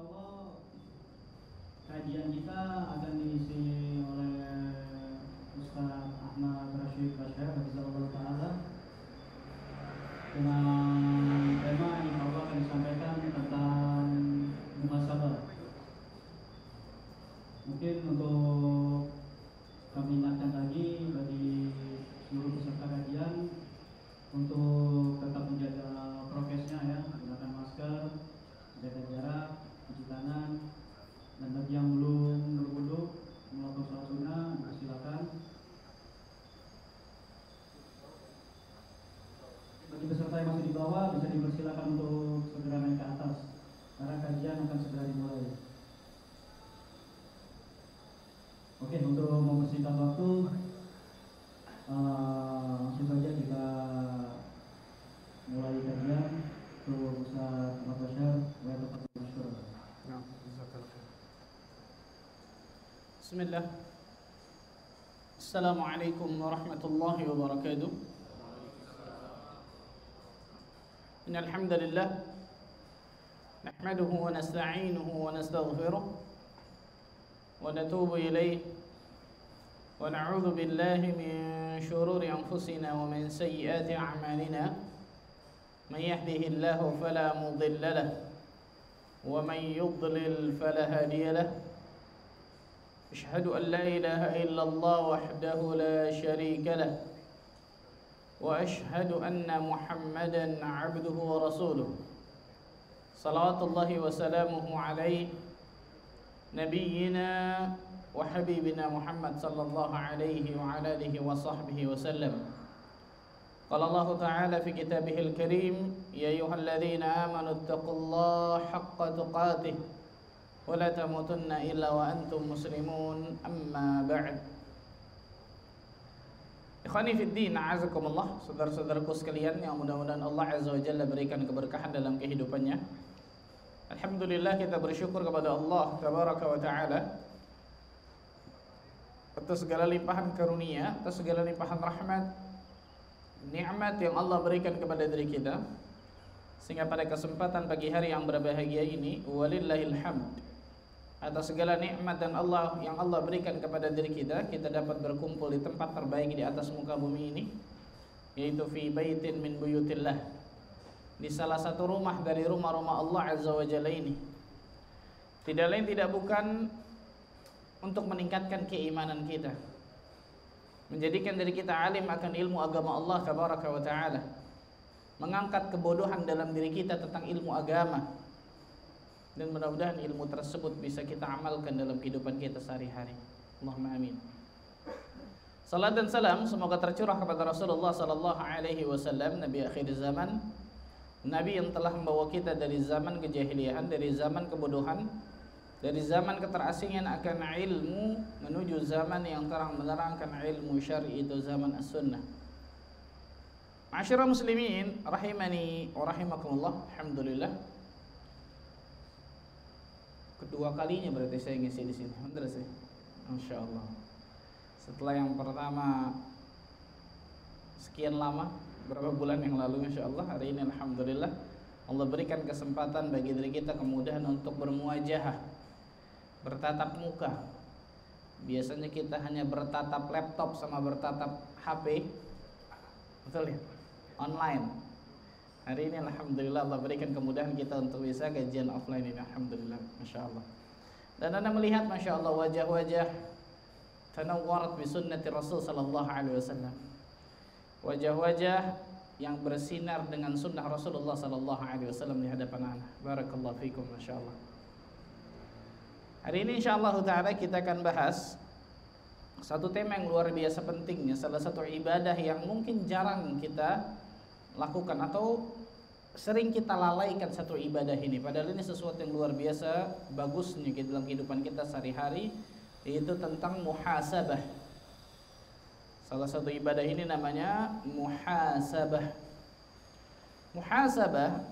insyaallah kajian kita akan diisi oleh Ustaz Ahmad Rashid Bashar Hafizahullah Ta'ala dengan tema yang insyaallah akan disampaikan tentang muhasabah. Mungkin untuk kami ingatkan lagi bagi seluruh peserta kajian untuk tetap menjaga prokesnya ya, menggunakan masker, jaga jarak, cuci tangan, dan bagi yang belum berwudu melakukan sholat sunnah silakan. Bagi peserta yang masih di bawah bisa dipersilakan untuk segera naik ke atas karena kajian akan segera dimulai. Oke, untuk mempersingkat waktu, langsung saja kita mulai kajian. Untuk Ustaz Ahmad Bashar, wa tafadhal masykur. Bismillah. Assalamualaikum warahmatullahi wabarakatuh. Innal hamdalillah nahmaduhu wa nasta'inuhu wa nastaghfiruh wa natubu ilayh wa na'udzu billahi min shururi anfusina wa min sayyiati a'malina. Man yahdihillahu fala mudilla lahu wa man yudlil fala hadiya lahu. Asyhadu an la ilaha illallah wahdahu la syarika lahu wa asyhadu anna Muhammadan 'abduhu wa rasuluh. Salawatullahi wa salamuhu alaihi nabiyyina wa habibina Muhammad sallallahu alaihi wa ala alihi wa sahbihi wa sallam. Qala Allah Ta'ala fi kitabihil karim, ya ayyuhalladzina amanu taqullaha haqqa tuqatih wa la tamutunna illa wa antum muslimun, amma ba'd. Ikhwani fid din, a'azakumullah, saudara-saudaraku sekalian yang mudah-mudahan Allah Azza wa Jalla berikan keberkahan dalam kehidupannya. Alhamdulillah, kita bersyukur kepada Allah Tabaraka wa Ta'ala atas segala limpahan karunia, atas segala limpahan rahmat, nikmat yang Allah berikan kepada diri kita, sehingga pada kesempatan pagi hari yang berbahagia ini, walillahil hamd, atas segala nikmat dan Allah yang Allah berikan kepada diri kita, kita dapat berkumpul di tempat terbaik di atas muka bumi ini, yaitu fi baitin min buyutillah, di salah satu rumah dari rumah-rumah Allah Azza wa Jalla ini. Tidak lain tidak bukan untuk meningkatkan keimanan kita, menjadikan diri kita alim akan ilmu agama Allah Tabaraka wa Ta'ala, mengangkat kebodohan dalam diri kita tentang ilmu agama, dan mudah-mudahan ilmu tersebut bisa kita amalkan dalam kehidupan kita sehari-hari. Allahumma amin. Salat dan salam semoga tercurah kepada Rasulullah sallallahu alaihi wasallam, Nabi akhir zaman, Nabi yang telah membawa kita dari zaman kejahilian, dari zaman kebodohan, dari zaman keterasingan akan ilmu menuju zaman yang terang menerangkan ilmu syar'i, itu zaman as-sunnah. Ma'asyiral muslimin rahimani wa rahimakumullah. Alhamdulillah, kedua kalinya berarti saya ngisi di sini. Benar sih, masyaallah. Setelah yang pertama sekian lama, berapa bulan yang lalu, masyaallah, hari ini alhamdulillah Allah berikan kesempatan bagi diri kita kemudahan untuk bermuajahah, bertatap muka. Biasanya kita hanya bertatap laptop sama bertatap HP, betul ya, online. Hari ini alhamdulillah Allah berikan kemudahan kita untuk bisa kajian offline ini, alhamdulillah, masya Allah. Dan anda melihat masya Allah wajah-wajah tanawwarat bi sunnati Rasul sallallahu alaihi wasallam, wajah-wajah yang bersinar dengan sunnah Rasulullah sallallahu alaihi wasallam di hadapan anda. Barakallahu fikum, masya Allah. Hari ini insyaallah ta'ala kita akan bahas satu tema yang luar biasa pentingnya, salah satu ibadah yang mungkin jarang kita lakukan atau sering kita lalaikan satu ibadah ini, padahal ini sesuatu yang luar biasa bagusnya dalam kehidupan kita sehari-hari, yaitu tentang muhasabah. Salah satu ibadah ini namanya muhasabah. Muhasabah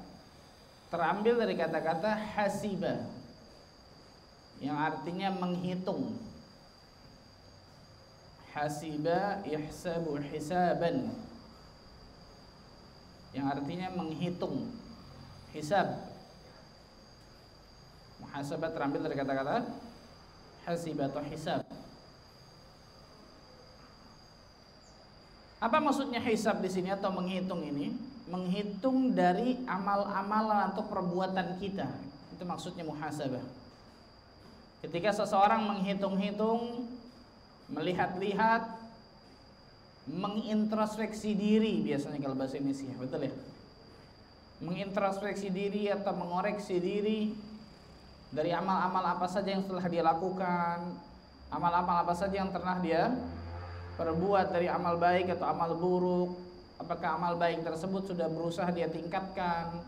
terambil dari kata-kata hasibah, yang artinya menghitung. Hasiba yahsabu hisaban, yang artinya menghitung, hisab. Muhasabah terambil dari kata-kata hasib atau hisab. Apa maksudnya hisab di sini atau menghitung ini? Menghitung dari amal-amalan atau perbuatan kita. Itu maksudnya muhasabah. Ketika seseorang menghitung-hitung, melihat-lihat, mengintrospeksi diri, biasanya kalau bahasa Indonesia, betul ya? Mengintrospeksi diri atau mengoreksi diri dari amal-amal apa saja yang telah dia lakukan, amal-amal apa saja yang pernah dia perbuat dari amal baik atau amal buruk. Apakah amal baik tersebut sudah berusaha dia tingkatkan,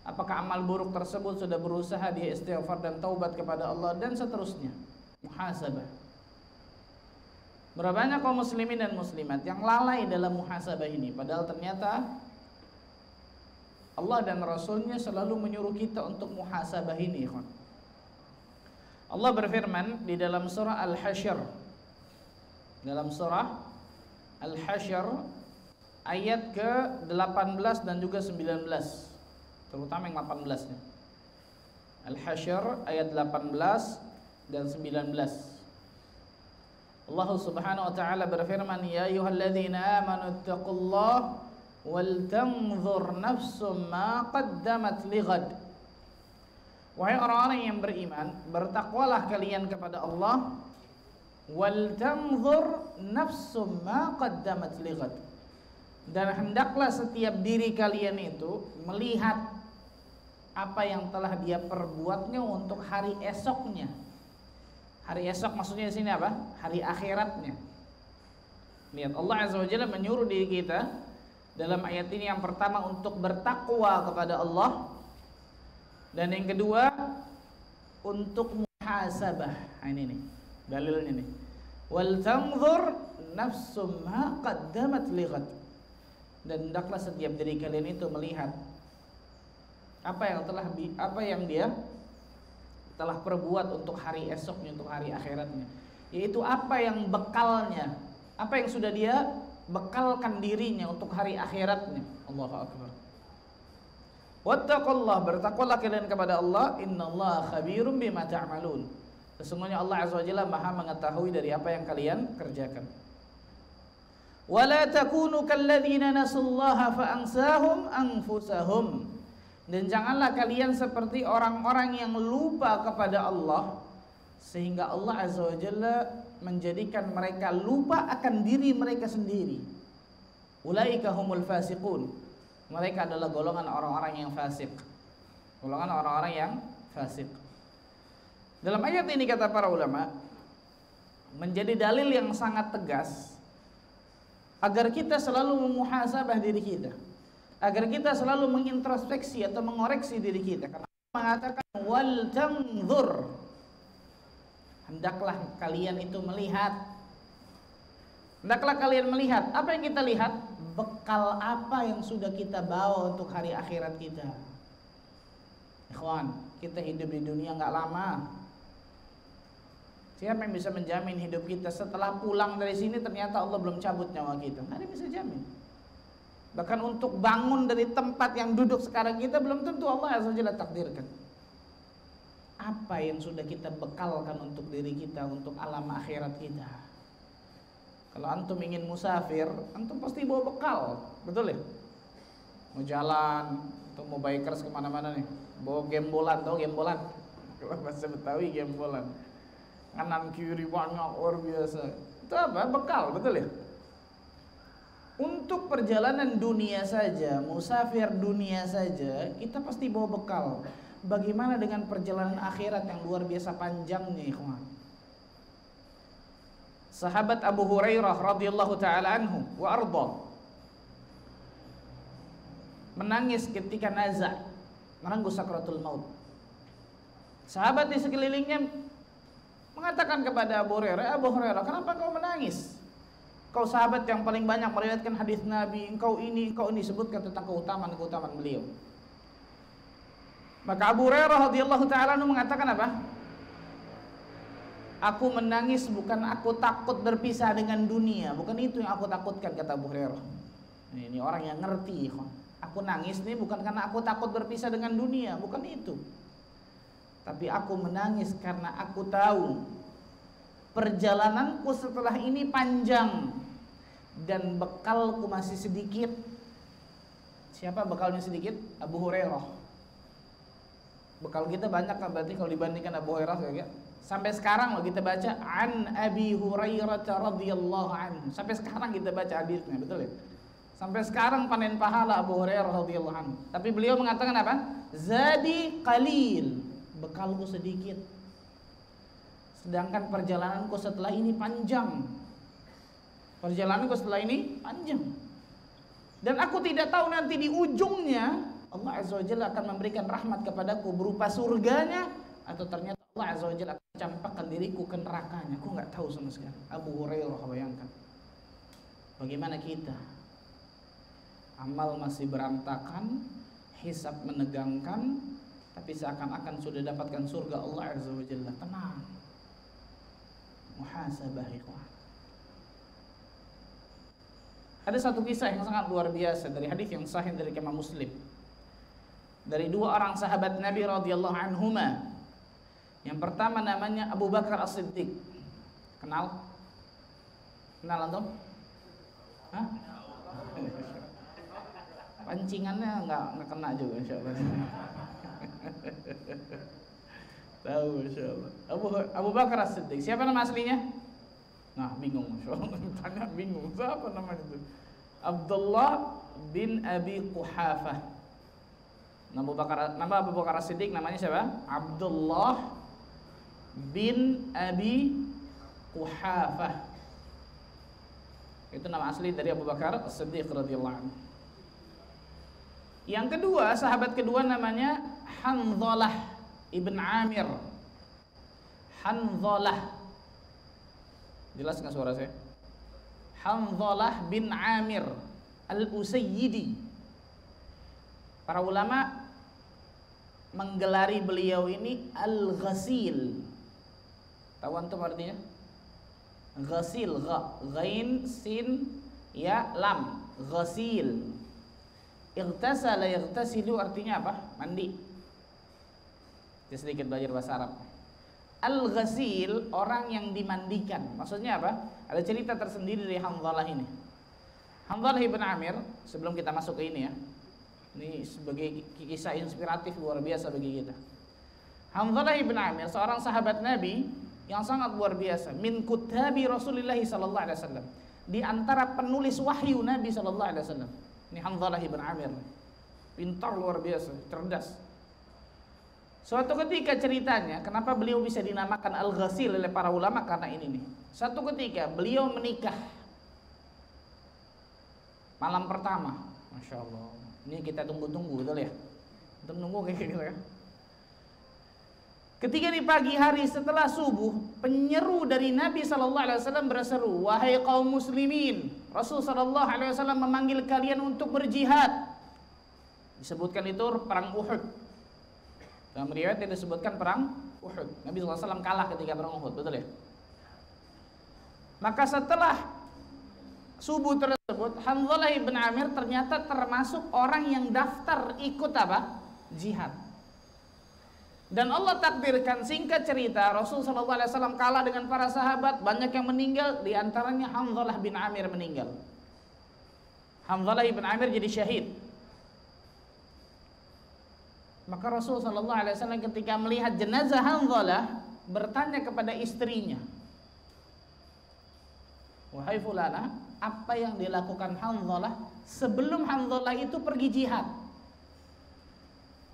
apakah amal buruk tersebut sudah berusaha dia istighfar dan taubat kepada Allah, dan seterusnya. Muhasabah. Berapa banyak kaum muslimin dan muslimat yang lalai dalam muhasabah ini, padahal ternyata Allah dan Rasulnya selalu menyuruh kita untuk muhasabah ini. Allah berfirman di dalam surah Al-Hasyr, dalam surah Al-Hasyr ayat ke-18 dan juga 19, terutama yang 18-nya. Al-Hasyr ayat 18 dan 19. Allah Subhanahu wa taala berfirman, ya ayyuhalladzina amanu taqullaha wal tanzur nafsum ma qaddamat lighad. Wahai orang-orang yang beriman, bertakwalah kalian kepada Allah. Wal tanzur nafsum ma qaddamat lighad. Dan hendaklah setiap diri kalian itu melihat apa yang telah dia perbuatnya untuk hari esoknya. Hari esok maksudnya di sini apa? Hari akhiratnya. Lihat, Allah Azza wa Jalla menyuruh diri kita dalam ayat ini yang pertama untuk bertakwa kepada Allah, dan yang kedua untuk muhasabah. Nah, ini nih dalilnya nih. Wal tanzur nafsum ma qaddamat lighad. Dan hendaklah setiap diri kalian itu melihat apa yang dia telah perbuat untuk hari esoknya, untuk hari akhiratnya, yaitu apa yang bekalnya, apa yang sudah dia bekalkan dirinya untuk hari akhiratnya. Allahu akbar. Wattaqullah, bertakwalah kalian kepada Allah. Innallaha khabirum bima ta'malun. Sesungguhnya Allah Azza wa Jalla Maha mengetahui dari apa yang kalian kerjakan. Wala takunu kalladzina nasullaha fa ansahum anfusahum. Dan janganlah kalian seperti orang-orang yang lupa kepada Allah sehingga Allah Azza wa Jalla menjadikan mereka lupa akan diri mereka sendiri. Ulaika humul fasiqun. Mereka adalah golongan orang-orang yang fasik. Golongan orang-orang yang fasik. Dalam ayat ini kata para ulama menjadi dalil yang sangat tegas agar kita selalu memuhasabah diri kita, agar kita selalu mengintrospeksi atau mengoreksi diri kita. Karena Allah mengatakan wal tanzur, hendaklah kalian itu melihat. Hendaklah kalian melihat. Apa yang kita lihat? Bekal apa yang sudah kita bawa untuk hari akhirat kita. Ikhwan, kita hidup di dunia nggak lama. Siapa yang bisa menjamin hidup kita setelah pulang dari sini ternyata Allah belum cabut nyawa kita? Nggak ada yang bisa jamin. Bahkan untuk bangun dari tempat yang duduk sekarang kita belum tentu Allah Azza wa Jalla takdirkan. Apa yang sudah kita bekalkan untuk diri kita, untuk alam akhirat kita? Kalau antum ingin musafir, antum pasti bawa bekal, betul ya? Mau jalan, atau mau bikers kemana-mana nih, bawa gembolan, tau gembolan? Kalau bahasa Betawi gembolan. Kanan kiri banyak luar biasa. Itu apa? Bekal, betul ya? Untuk perjalanan dunia saja, musafir dunia saja, kita pasti bawa bekal. Bagaimana dengan perjalanan akhirat yang luar biasa panjangnya, ikhwan? Sahabat Abu Hurairah radhiyallahu taala anhu wa arda menangis ketika naza, menanggung sakratul maut. Sahabat di sekelilingnya mengatakan kepada Abu Hurairah, kenapa kau menangis? Kau sahabat yang paling banyak meriwayatkan hadis Nabi, engkau ini sebutkan tentang keutamaan beliau. Maka Abu Hurairah radhiyallahu taala mengatakan apa? Aku menangis bukan aku takut berpisah dengan dunia, bukan itu yang aku takutkan, kata Abu Hurairah. Ini orang yang ngerti. Aku nangis nih bukan karena aku takut berpisah dengan dunia, bukan itu. tapi aku menangis karena aku tahu perjalananku setelah ini panjang dan bekalku masih sedikit. Siapa bekalnya sedikit? Abu Hurairah. Bekal kita banyak kan berarti kalau dibandingkan Abu Hurairah ya. Sampai sekarang loh kita baca an Abi Hurairah radhiyallahu anhu. Sampai sekarang kita baca hadisnya, betul ya? Sampai sekarang panen pahala Abu Hurairah radhiyallahu anhu. Tapi beliau mengatakan apa? Zadi qalil, bekalku sedikit. Sedangkan perjalananku setelah ini panjang. Perjalananku setelah ini panjang. Dan aku tidak tahu nanti di ujungnya Allah Azza wa Jalla akan memberikan rahmat kepadaku berupa surganya, atau ternyata Allah Azza wa Jalla akan campakkan diriku ke nerakanya. Aku nggak tahu sama sekali. Abu Hurairah, bayangkan. Bagaimana kita? Amal masih berantakan, hisab menegangkan, tapi seakan-akan sudah dapatkan surga Allah Azza wa Jalla. Tenang. Muhasabah ikhwan. Ada satu kisah yang sangat luar biasa dari hadis yang sahih dari Imam Muslim. Dari dua orang sahabat Nabi radhiyallahu anhuma. Yang pertama namanya Abu Bakar As-Siddiq. Kenal? Kenal antum? Hah? Pancingannya nggak kena juga insyaallah. Tahu insyaallah. Abu Bakar As-Siddiq. Siapa nama aslinya? Nah, bingung insyaallah. Tanya bingung. Siapa namanya itu? Abdullah bin Abi Quhafah. Nama Abu Bakar As-Siddiq namanya siapa? Abdullah bin Abi Quhafah. Itu nama asli dari Abu Bakar As-Siddiq radhiyallahu anhu. Yang kedua, sahabat kedua namanya Hanzalah ibn Amir. Hanzalah. Jelas nggak suara saya? Hanzalah bin Amir Al-Usayyidi. Para ulama menggelari beliau ini Al-Ghasil. Tahu antum artinya? Ghasil, ghain sin ya lam, ghasil. Ightasala yaghtasilu artinya apa? Mandi. Kita sedikit belajar bahasa Arab. Al-Ghasil, orang yang dimandikan. Maksudnya apa? Ada cerita tersendiri dari Hanzalah ini. Hanzalah ibn Amir, sebelum kita masuk ke ini ya. Ini sebagai kisah inspiratif luar biasa bagi kita. Hanzalah ibn Amir, seorang sahabat Nabi yang sangat luar biasa. Min kutabi Rasulullah sallallahu alaihi wasallam. Di antara penulis wahyu Nabi sallallahu alaihi wasallam. Ini Hanzalah ibn Amir. Pintar luar biasa, cerdas. Suatu ketika ceritanya, kenapa beliau bisa dinamakan Al-Ghasil oleh para ulama? Karena ini nih. Suatu ketika beliau menikah. Malam pertama, Masya Allah. Ini kita tunggu-tunggu, betul ya? Kita tunggu kayak gitu kan. Ketika di pagi hari setelah subuh, penyeru dari Nabi SAW berseru, wahai kaum muslimin, Rasul SAW memanggil kalian untuk berjihad. Disebutkan itu perang Uhud. Dalam riwayat yang disebutkan perang Uhud. Nabi SAW kalah ketika perang Uhud, betul ya? Maka setelah subuh tersebut, Hanzalah ibn Amir ternyata termasuk orang yang daftar ikut apa? Jihad. Dan Allah takdirkan, singkat cerita, Rasul SAW kalah dengan para sahabat, banyak yang meninggal, di antaranya Hanzalah bin Amir meninggal. Hanzalah ibn Amir jadi syahid. Maka Rasul SAW ketika melihat jenazah Hanzalah bertanya kepada istrinya, wahai fulana, apa yang dilakukan Hanzalah sebelum Hanzalah itu pergi jihad?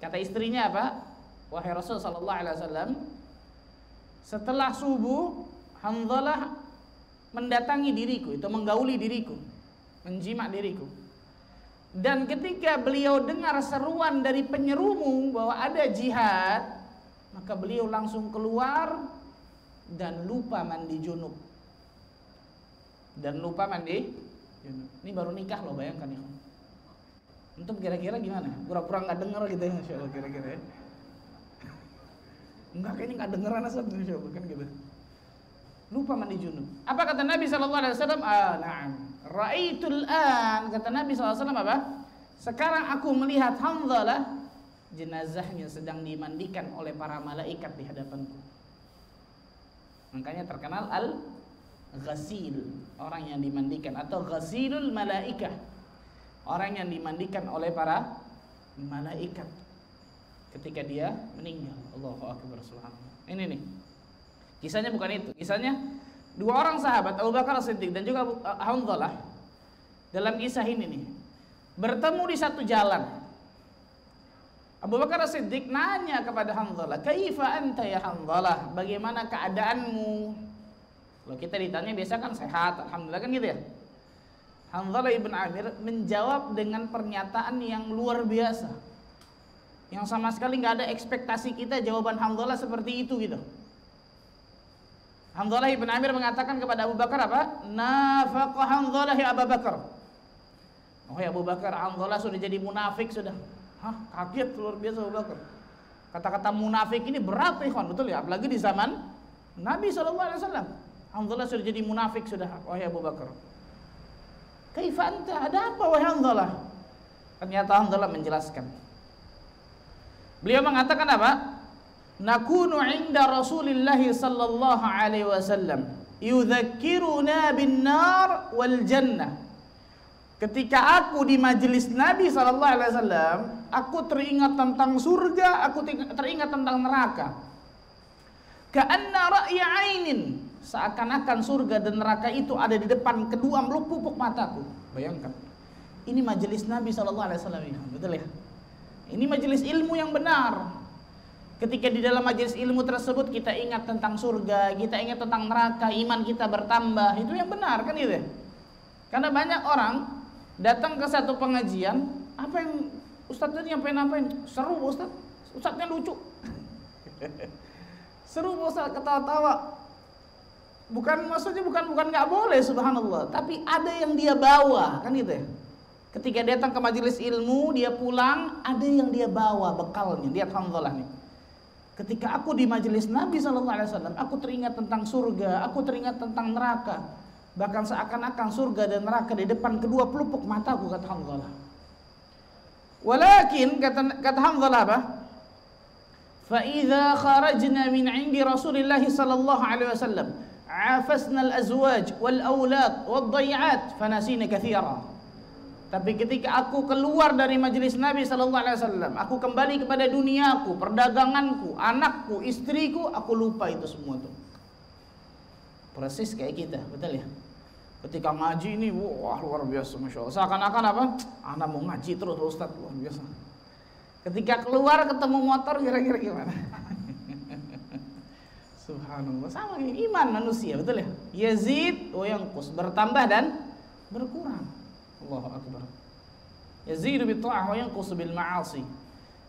Kata istrinya apa? Wahai Rasul SAW, setelah subuh Hanzalah mendatangi diriku, itu menggauli diriku, menjimak diriku. Dan ketika beliau dengar seruan dari penyerumu bahwa ada jihad, maka beliau langsung keluar dan lupa mandi junub. Dan lupa mandi junub. Ini baru nikah loh, bayangkan ya. Untuk kira-kira gimana? Pura-pura nggak dengar gitu ya, insya Allah kira-kira ya. Enggak, kayaknya nggak dengeran asal insya Allah kan gitu. Lupa mandi junub. Apa kata Nabi SAW? Na'am. Ra'aitul an, kata Nabi SAW apa? Sekarang aku melihat Hanzalah jenazahnya sedang dimandikan oleh para malaikat di hadapanku. Makanya terkenal al-ghasil, orang yang dimandikan, atau ghasilul malaikah, orang yang dimandikan oleh para malaikat ketika dia meninggal. Allahu akbar, subhanallah. Ini nih. Kisahnya bukan itu. Kisahnya dua orang sahabat, Abu Bakar As-Siddiq dan juga Hanzalah, dalam kisah ini nih bertemu di satu jalan. Abu Bakar As-Siddiq nanya kepada Hanzalah, "Kaifa anta ya Hanzalah? Bagaimana keadaanmu?" Kalau kita ditanya biasa kan sehat, alhamdulillah kan gitu ya. Hanzalah ibn Amir menjawab dengan pernyataan yang luar biasa, yang sama sekali nggak ada ekspektasi kita jawaban Hanzalah seperti itu gitu. Hanzalah ibn Amir mengatakan kepada Abu Bakar apa? "Nafaqa Hanzalah ya Abu Bakar." Oh ya Abu Bakar, Hanzalah sudah jadi munafik sudah. Hah, kaget luar biasa Abu Bakar. Kata-kata munafik ini berat ikhwan, betul ya? Apalagi di zaman Nabi SAW. Hanzalah sudah jadi munafik sudah, wahai Abu Bakar. Kaifa anta? Ada apa wahai Hanzalah? Ternyata Hanzalah menjelaskan. Beliau mengatakan apa? Nakunu 'inda Rasulillah sallallahu alaihi wasallam yudzakkiruna bin nar wal jannah. Ketika aku di majelis Nabi sallallahu alaihi wasallam, aku teringat tentang surga, aku teringat tentang neraka. Ka'anna ra'ya 'ainin, seakan-akan surga dan neraka itu ada di depan kedua pupuk mataku. Bayangkan. Ini majelis Nabi sallallahu alaihi wasallam, betul ya? Ini majelis ilmu yang benar. Ketika di dalam majelis ilmu tersebut kita ingat tentang surga, kita ingat tentang neraka, iman kita bertambah. Itu yang benar kan gitu ya? Karena banyak orang datang ke satu pengajian, apa yang ustadz tadi nyampein? Seru ustadz, ustadznya lucu. Seru ustadz, ketawa-tawa. Maksudnya bukan nggak boleh, subhanallah, tapi ada yang dia bawa kan gitu ya? Ketika datang ke majelis ilmu, dia pulang, ada yang dia bawa bekalnya. Lihat Hanzalah nih. Ketika aku di majelis Nabi SAW, aku teringat tentang surga, aku teringat tentang neraka. Bahkan seakan-akan surga dan neraka di depan kedua pelupuk mataku, kata Hanzalah. Walakin, kata Hanzalah apa? فَإِذَا خَرَجْنَا مِنْ عِنْدِ رَسُولِ اللَّهِ صَلَى اللَّهُ عَلَيْهِ وسلم عَافَسْنَا الْأَزْوَاجِ وَالْأَوْلَادِ وَالضَّيْعَاتِ فَنَسِينَ كَثِيرًا. Tapi ketika aku keluar dari majelis Nabi sallallahu alaihi wasallam, aku kembali kepada duniaku, perdaganganku, anakku, istriku, aku lupa itu semua tuh. Persis kayak kita, betul ya? Ketika ngaji ini, wah luar biasa, masya Allah. Seakan-akan apa? Anak mau ngaji terus Ustaz, luar biasa. Ketika keluar ketemu motor, kira-kira gimana? Subhanallah, sama kayak iman manusia, betul ya? Yazid wa yanqus, bertambah dan berkurang. Allahu akbar. Yazidu bi ta'ah wa yanqusu bil ma'asi.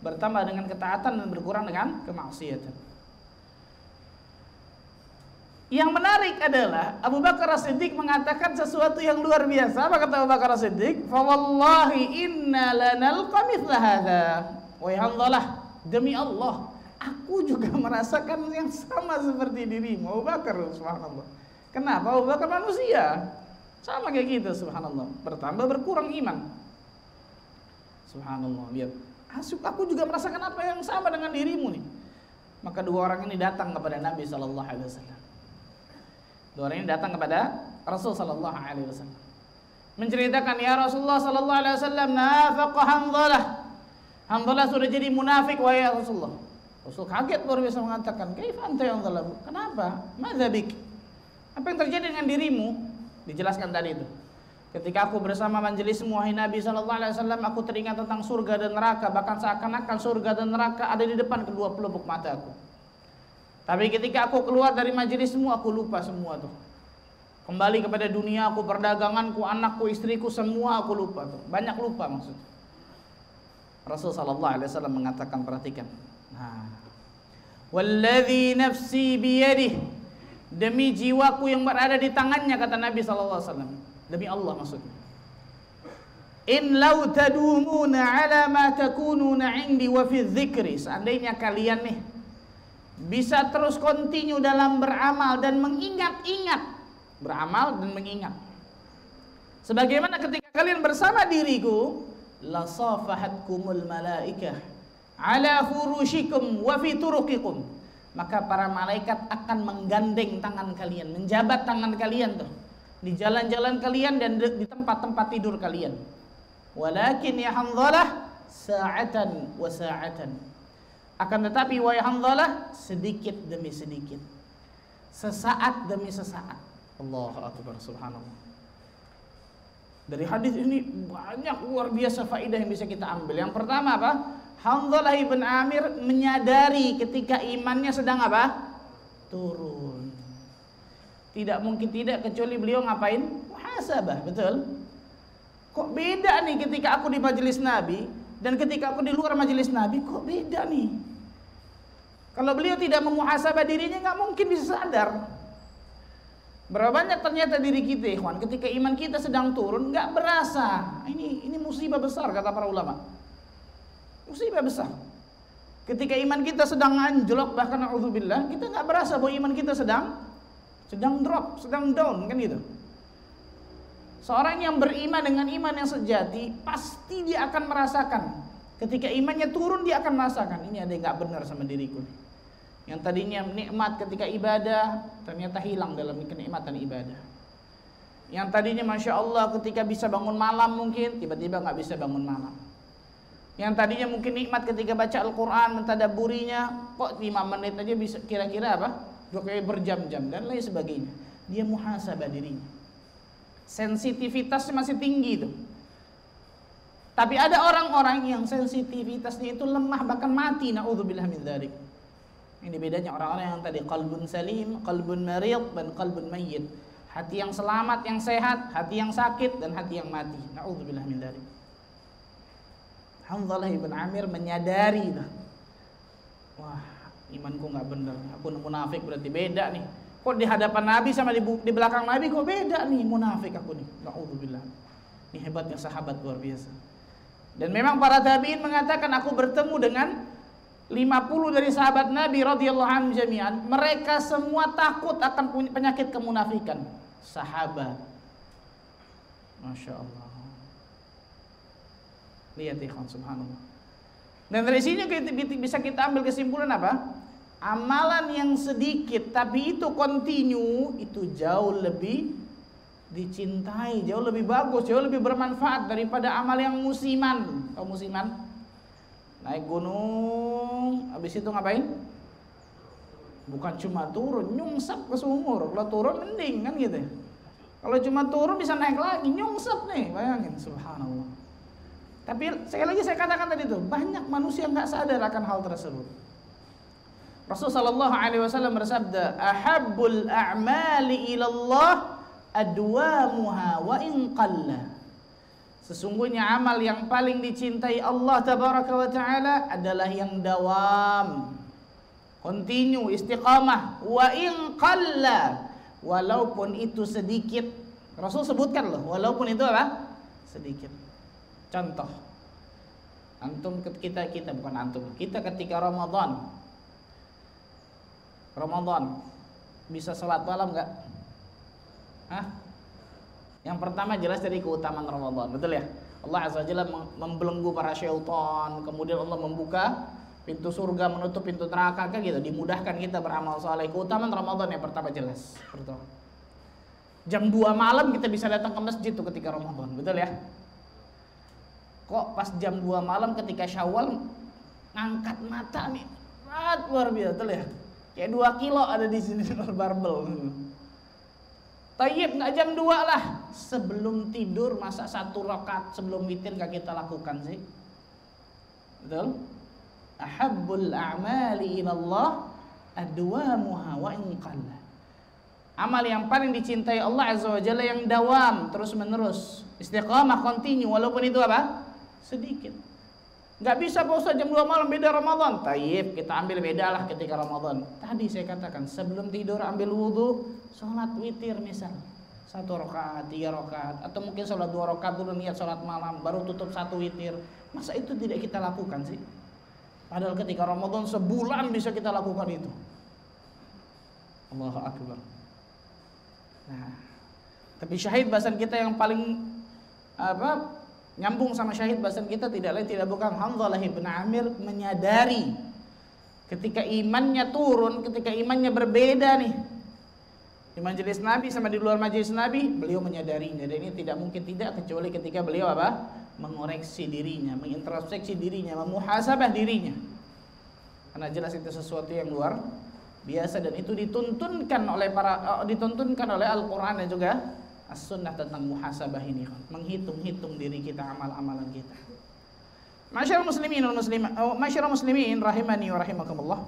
Bertambah dengan ketaatan dan berkurang dengan kemaksiatan. Yang menarik adalah Abu Bakar As-Siddiq mengatakan sesuatu yang luar biasa. Apa kata Abu Bakar As-Siddiq? "Fa wallahi inna lanalqa mithla hadza." Wahai Hanzalah, demi Allah, aku juga merasakan yang sama seperti dirimu, Abu Bakar, subhanallah. Kenapa? Abu Bakar manusia. Sama kayak gitu, subhanallah. Bertambah berkurang iman. Subhanallah, lihat. Aku juga merasakan apa yang sama dengan dirimu nih. Maka dua orang ini datang kepada Nabi sallallahu alaihi wasallam. Dua orang ini datang kepada Rasul sallallahu alaihi wasallam. Menceritakan, "Ya Rasulullah sallallahu alaihi wasallam, nafaqa Hanzalah. Hanzalah sudah jadi munafik wahai Rasulullah." Rasul kaget luar biasa mengatakan, "Kaifa anta ya Hanzalah? Kenapa? Madza bik? Apa yang terjadi dengan dirimu?" Dijelaskan tadi itu. Ketika aku bersama majelismu wahai Nabi sallallahu alaihi wasallam, aku teringat tentang surga dan neraka, bahkan seakan-akan surga dan neraka ada di depan kedua pelupuk mataku. Tapi ketika aku keluar dari majelismu, aku lupa semua tuh. Kembali kepada dunia aku, perdaganganku, anakku, istriku, semua aku lupa tuh. Banyak lupa maksudnya. Rasul sallallahu alaihi wasallam mengatakan, perhatikan. Nah, "Walladzi nafsi biyadihi." Demi jiwaku yang berada di tangannya, kata Nabi SAW. Demi Allah maksudnya. "In law tadumuna ala ma takununa indi wa fi dzikri." Seandainya kalian nih bisa terus kontinu dalam beramal dan mengingat-ingat. Beramal dan mengingat. Sebagaimana ketika kalian bersama diriku, la safahatkumul malaikah ala furushikum wa fi turuqikum, maka para malaikat akan menggandeng tangan kalian, menjabat tangan kalian tuh di jalan-jalan kalian dan di tempat-tempat tidur kalian. Walakin ya Hanzalah sa'atan wa sa'atan, akan tetapi wahai Hanzalah sedikit demi sedikit, sesaat demi sesaat. Allahu akbar, subhanallah. Dari hadis ini banyak luar biasa faedah yang bisa kita ambil. Yang pertama apa? Hanzalah ibn Amir menyadari ketika imannya sedang apa? Turun. Tidak mungkin tidak, kecuali beliau ngapain? Muhasabah, betul? Kok beda nih ketika aku di majelis Nabi dan ketika aku di luar majelis Nabi, kok beda nih? Kalau beliau tidak memuhasabah dirinya, nggak mungkin bisa sadar. Berapa banyak ternyata diri kita, ikhwan, ketika iman kita sedang turun, nggak berasa. Ini musibah besar, kata para ulama. Musibah besar. Ketika iman kita sedang anjlok, bahkan na'udzubillah, kita nggak berasa bahwa iman kita sedang drop, sedang down, kan gitu. Seorang yang beriman dengan iman yang sejati, pasti dia akan merasakan. Ketika imannya turun, dia akan merasakan, ini ada yang nggak benar sama diriku. Yang tadinya nikmat ketika ibadah, ternyata hilang dalam kenikmatan ibadah. Yang tadinya Masya Allah ketika bisa bangun malam mungkin, tiba-tiba nggak bisa bangun malam. Yang tadinya mungkin nikmat ketika baca Al-Quran, mentadabburinya, kok 5 menit aja bisa kira-kira apa? Kayak berjam-jam dan lain sebagainya. Dia muhasabah dirinya. Sensitivitasnya masih tinggi itu. Tapi ada orang-orang yang sensitivitasnya itu lemah, bahkan mati, na'udzubillah min dzalik. Ini bedanya orang-orang yang tadi qalbun salim, qalbun marid, dan qalbun mayyit. Hati yang selamat, yang sehat, hati yang sakit, dan hati yang mati. Na'udzubillah min dzalik. Hanzalah ibn Amir menyadari, wah, imanku nggak benar, aku munafik, berarti beda nih. Kok di hadapan Nabi sama di belakang Nabi kok beda nih, munafik aku nih. Na'udzubillah. Ini hebatnya sahabat luar biasa. Dan memang para tabi'in mengatakan, aku bertemu dengan 50 dari sahabat Nabi radhiyallahu anhum jami'an, mereka semua takut akan penyakit kemunafikan. Sahabat. Masya Allah. Lihat ikhwan, subhanallah. Dan dari sini bisa kita ambil kesimpulan apa? Amalan yang sedikit tapi itu continue, itu jauh lebih dicintai, jauh lebih bagus, jauh lebih bermanfaat daripada amal yang musiman. Tahu musiman? Naik gunung, habis itu ngapain? Bukan cuma turun, nyungsep ke sumur. Kalau turun mending kan gitu. Kalau cuma turun bisa naik lagi, nyungsep nih, bayangin, subhanallah. Tapi sekali lagi saya katakan tadi itu, banyak manusia nggak sadar akan hal tersebut. Rasulullah sallallahu alaihi wasallam bersabda, "Ahabbul a'mali ila Allah adwamuha wa in qalla." Sesungguhnya amal yang paling dicintai Allah tabaraka wa taala adalah yang dawam, continue, istiqamah, wa in qalla, walaupun itu sedikit. Rasul sebutkan loh, walaupun itu apa? Sedikit. Contoh, kita ketika Ramadan bisa sholat malam nggak? Yang pertama jelas dari keutamaan Ramadan, betul ya? Allah Azza wa Jalla membelenggu para syaitan, kemudian Allah membuka pintu surga, menutup pintu neraka, kan gitu, dimudahkan kita beramal saleh. Keutamaan Ramadan yang pertama jelas. Pertama, jam 2 malam kita bisa datang ke masjid tuh ketika Ramadan, betul ya? Kok pas jam 2 malam ketika Syawal ngangkat mata nih, luar biasa, betul ya? Kayak 2 kilo ada di sini barbel. Tayyib, nggak jam 2 lah. Sebelum tidur, masa 1 rakaat sebelum witir nggak kita lakukan sih? Betul? Ahabbul a'mali ilallah adwamuha wa in qalla. Amal yang paling dicintai Allah Azza wa Jalla yang dawam, terus menerus, istiqamah, continue, walaupun itu apa? Sedikit. Nggak bisa Pak Ustaz jam 2 malam beda Ramadan. Tayyib, kita ambil beda lah ketika Ramadan. Tadi saya katakan, sebelum tidur ambil wudhu, sholat witir misal 1 rakaat, 3 rakaat, atau mungkin sholat 2 rakaat dulu niat sholat malam, baru tutup 1 witir. Masa itu tidak kita lakukan sih? Padahal ketika Ramadan sebulan bisa kita lakukan itu. Allahu Akbar. Nah, tapi syahid bahasan kita yang paling Nyambung sama syahid bahasan kita tidak lain tidak bukan Hanzalah bin Amir menyadari ketika imannya turun, ketika imannya berbeda nih di majelis Nabi sama di luar majelis Nabi, beliau menyadarinya. Dan ini tidak mungkin tidak kecuali ketika beliau apa? Mengoreksi dirinya, mengintrospeksi dirinya, memuhasabah dirinya. Karena jelas itu sesuatu yang luar biasa dan itu dituntunkan oleh Al-Qur'an dan juga As-Sunnah tentang muhasabah ini, menghitung-hitung diri kita, amal-amalan kita. Masyarul muslimin rahimani wa rahimakumullah.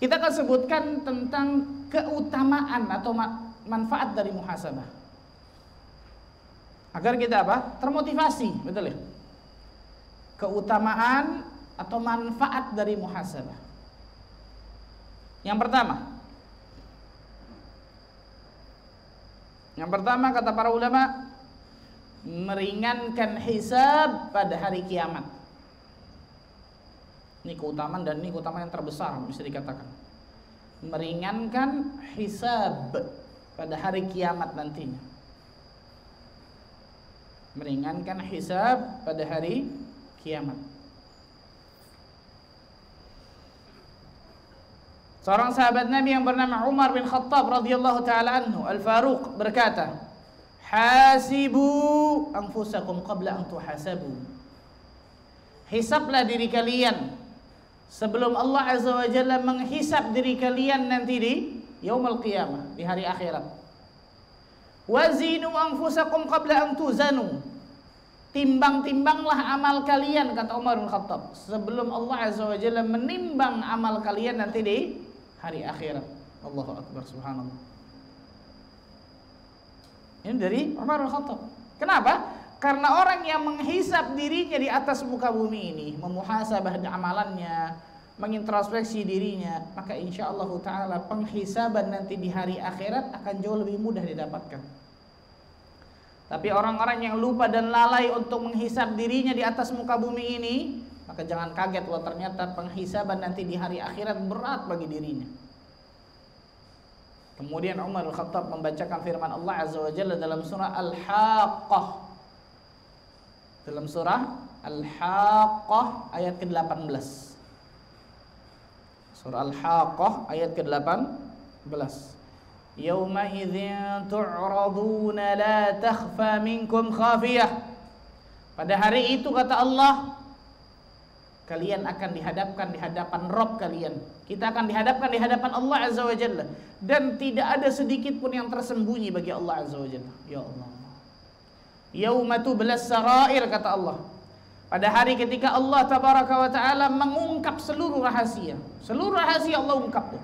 Kita akan sebutkan tentang keutamaan atau manfaat dari muhasabah. Agar kita apa? Termotivasi, betul ya? Keutamaan atau manfaat dari muhasabah. Yang pertama kata para ulama, meringankan hisab pada hari kiamat. Ini keutamaan dan ini keutamaan yang terbesar bisa dikatakan. Meringankan hisab pada hari kiamat nantinya. Meringankan hisab pada hari kiamat. Seorang sahabat Nabi yang bernama Umar bin Khattab radhiyallahu taala anhu, Al-Faruq, berkata, "Hasibu anfusakum qabla an tuhasabu." Hisablah diri kalian sebelum Allah Azza wa Jalla menghisab diri kalian nanti di yaumul qiyamah, di hari akhirat. Wazinu anfusakum qabla an tuzanu. Timbang-timbanglah amal kalian, kata Umar bin Khattab, sebelum Allah Azza wa Jalla menimbang amal kalian nanti di hari akhirat. Allahu Akbar, subhanallah. Ini dari Umar bin Khattab. Kenapa? Karena orang yang menghisab dirinya di atas muka bumi ini, memuhasabah amalannya, mengintrospeksi dirinya, maka insyaallah ta'ala penghisaban nanti di hari akhirat akan jauh lebih mudah didapatkan. Tapi orang-orang yang lupa dan lalai untuk menghisab dirinya di atas muka bumi ini, maka jangan kaget kalau ternyata penghisaban nanti di hari akhirat berat bagi dirinya. Kemudian Umar bin Khattab membacakan firman Allah Azza wa Jalla dalam surah Al-Haqqah. Dalam surah Al-Haqqah ayat ke-18. Surah Al-Haqqah ayat ke-18. Yauma idzin tu'raduna la takhfa minkum khafiyah. Pada hari itu kata Allah, kalian akan dihadapkan di hadapan Rabb kalian. Kita akan dihadapkan di hadapan Allah Azza wa Jalla dan tidak ada sedikit pun yang tersembunyi bagi Allah Azza wa Jalla. Ya Allah. Yauma tublas sarair, kata Allah. Pada hari ketika Allah tabaraka wa taala mengungkap seluruh rahasia. Seluruh rahasia Allah ungkap tuh.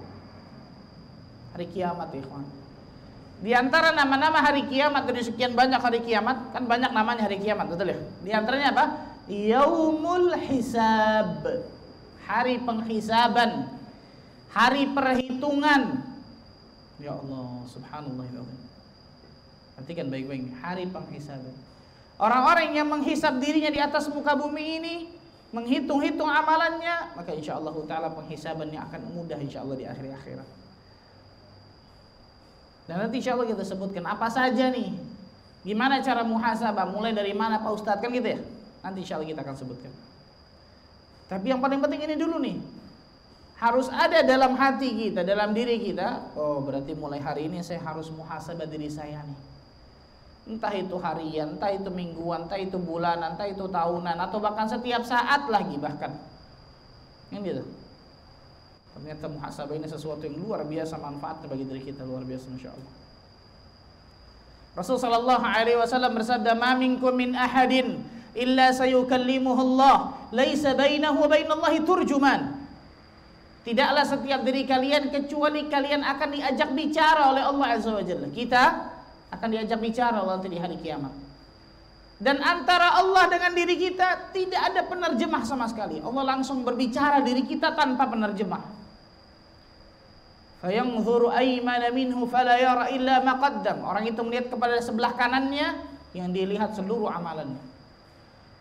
Hari kiamat, ikhwan. Di antara nama-nama hari kiamat, dari sekian banyak hari kiamat, kan banyak namanya hari kiamat, betul ya? Di antaranya apa? Yaumul hisab. Hari penghisaban. Hari perhitungan. Ya Allah, subhanallah. Perhatikan baik-baik, hari penghisaban. Orang-orang yang menghisab dirinya di atas muka bumi ini, menghitung-hitung amalannya, maka insyaallah ta'ala penghisabannya akan mudah insyaallah di akhir akhirat. Dan nanti insyaallah kita sebutkan apa saja nih, gimana cara muhasabah, mulai dari mana Pak Ustadz, kan gitu ya. Nanti insyaallah kita akan sebutkan. Tapi yang paling penting ini dulu nih, harus ada dalam hati kita, dalam diri kita. Oh, berarti mulai hari ini saya harus muhasabah diri saya nih. Entah itu harian, entah itu mingguan, entah itu bulanan, entah itu tahunan, atau bahkan setiap saat lagi bahkan. Ini gitu. Ternyata muhasabah ini sesuatu yang luar biasa manfaatnya bagi diri kita, luar biasa insyaallah. Rasul sallallahu alaihi wasallam bersabda, "Ma minkum min ahadin illa sayukallimuhu Allah, laisa bainahu wa bainallahi turjuman." Tidaklah setiap diri kalian kecuali kalian akan diajak bicara oleh Allah Azza wa Jalla. Kita akan diajak bicara nanti di hari kiamat. Dan antara Allah dengan diri kita tidak ada penerjemah sama sekali. Allah langsung berbicara diri kita tanpa penerjemah. Fayanzuru aymana minhu fala yara illa ma qaddam. Orang itu melihat kepada sebelah kanannya yang dilihat seluruh amalannya.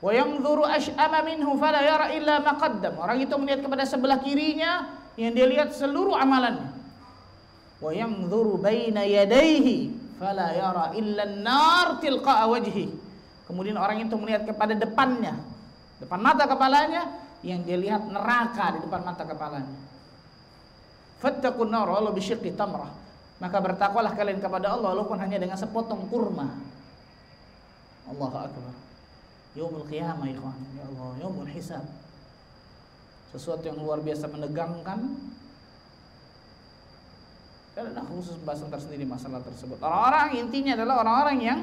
Wa yanzuru ash'ama minhu fala yara illa ma qaddam. Orang itu melihat kepada sebelah kirinya yang dia lihat seluruh amalannya. Wa yanzuru baina yadayhi fala yara illa an-nar tilqa'a wajhi. Kemudian orang itu melihat kepada depannya, depan mata kepalanya, yang dia lihat neraka di depan mata kepalanya. Fattaqun nar walau bisyiqqi tamrah. Maka bertakwalah kalian kepada Allah walaupun hanya dengan sepotong kurma. Allahu akbar. Yaumul qiyamah ikhwan, ya Allah, yaumul hisab. Sesuatu yang luar biasa menegangkan. Dan ada khusus bahasan tersendiri masalah tersebut. Orang-orang intinya adalah orang-orang yang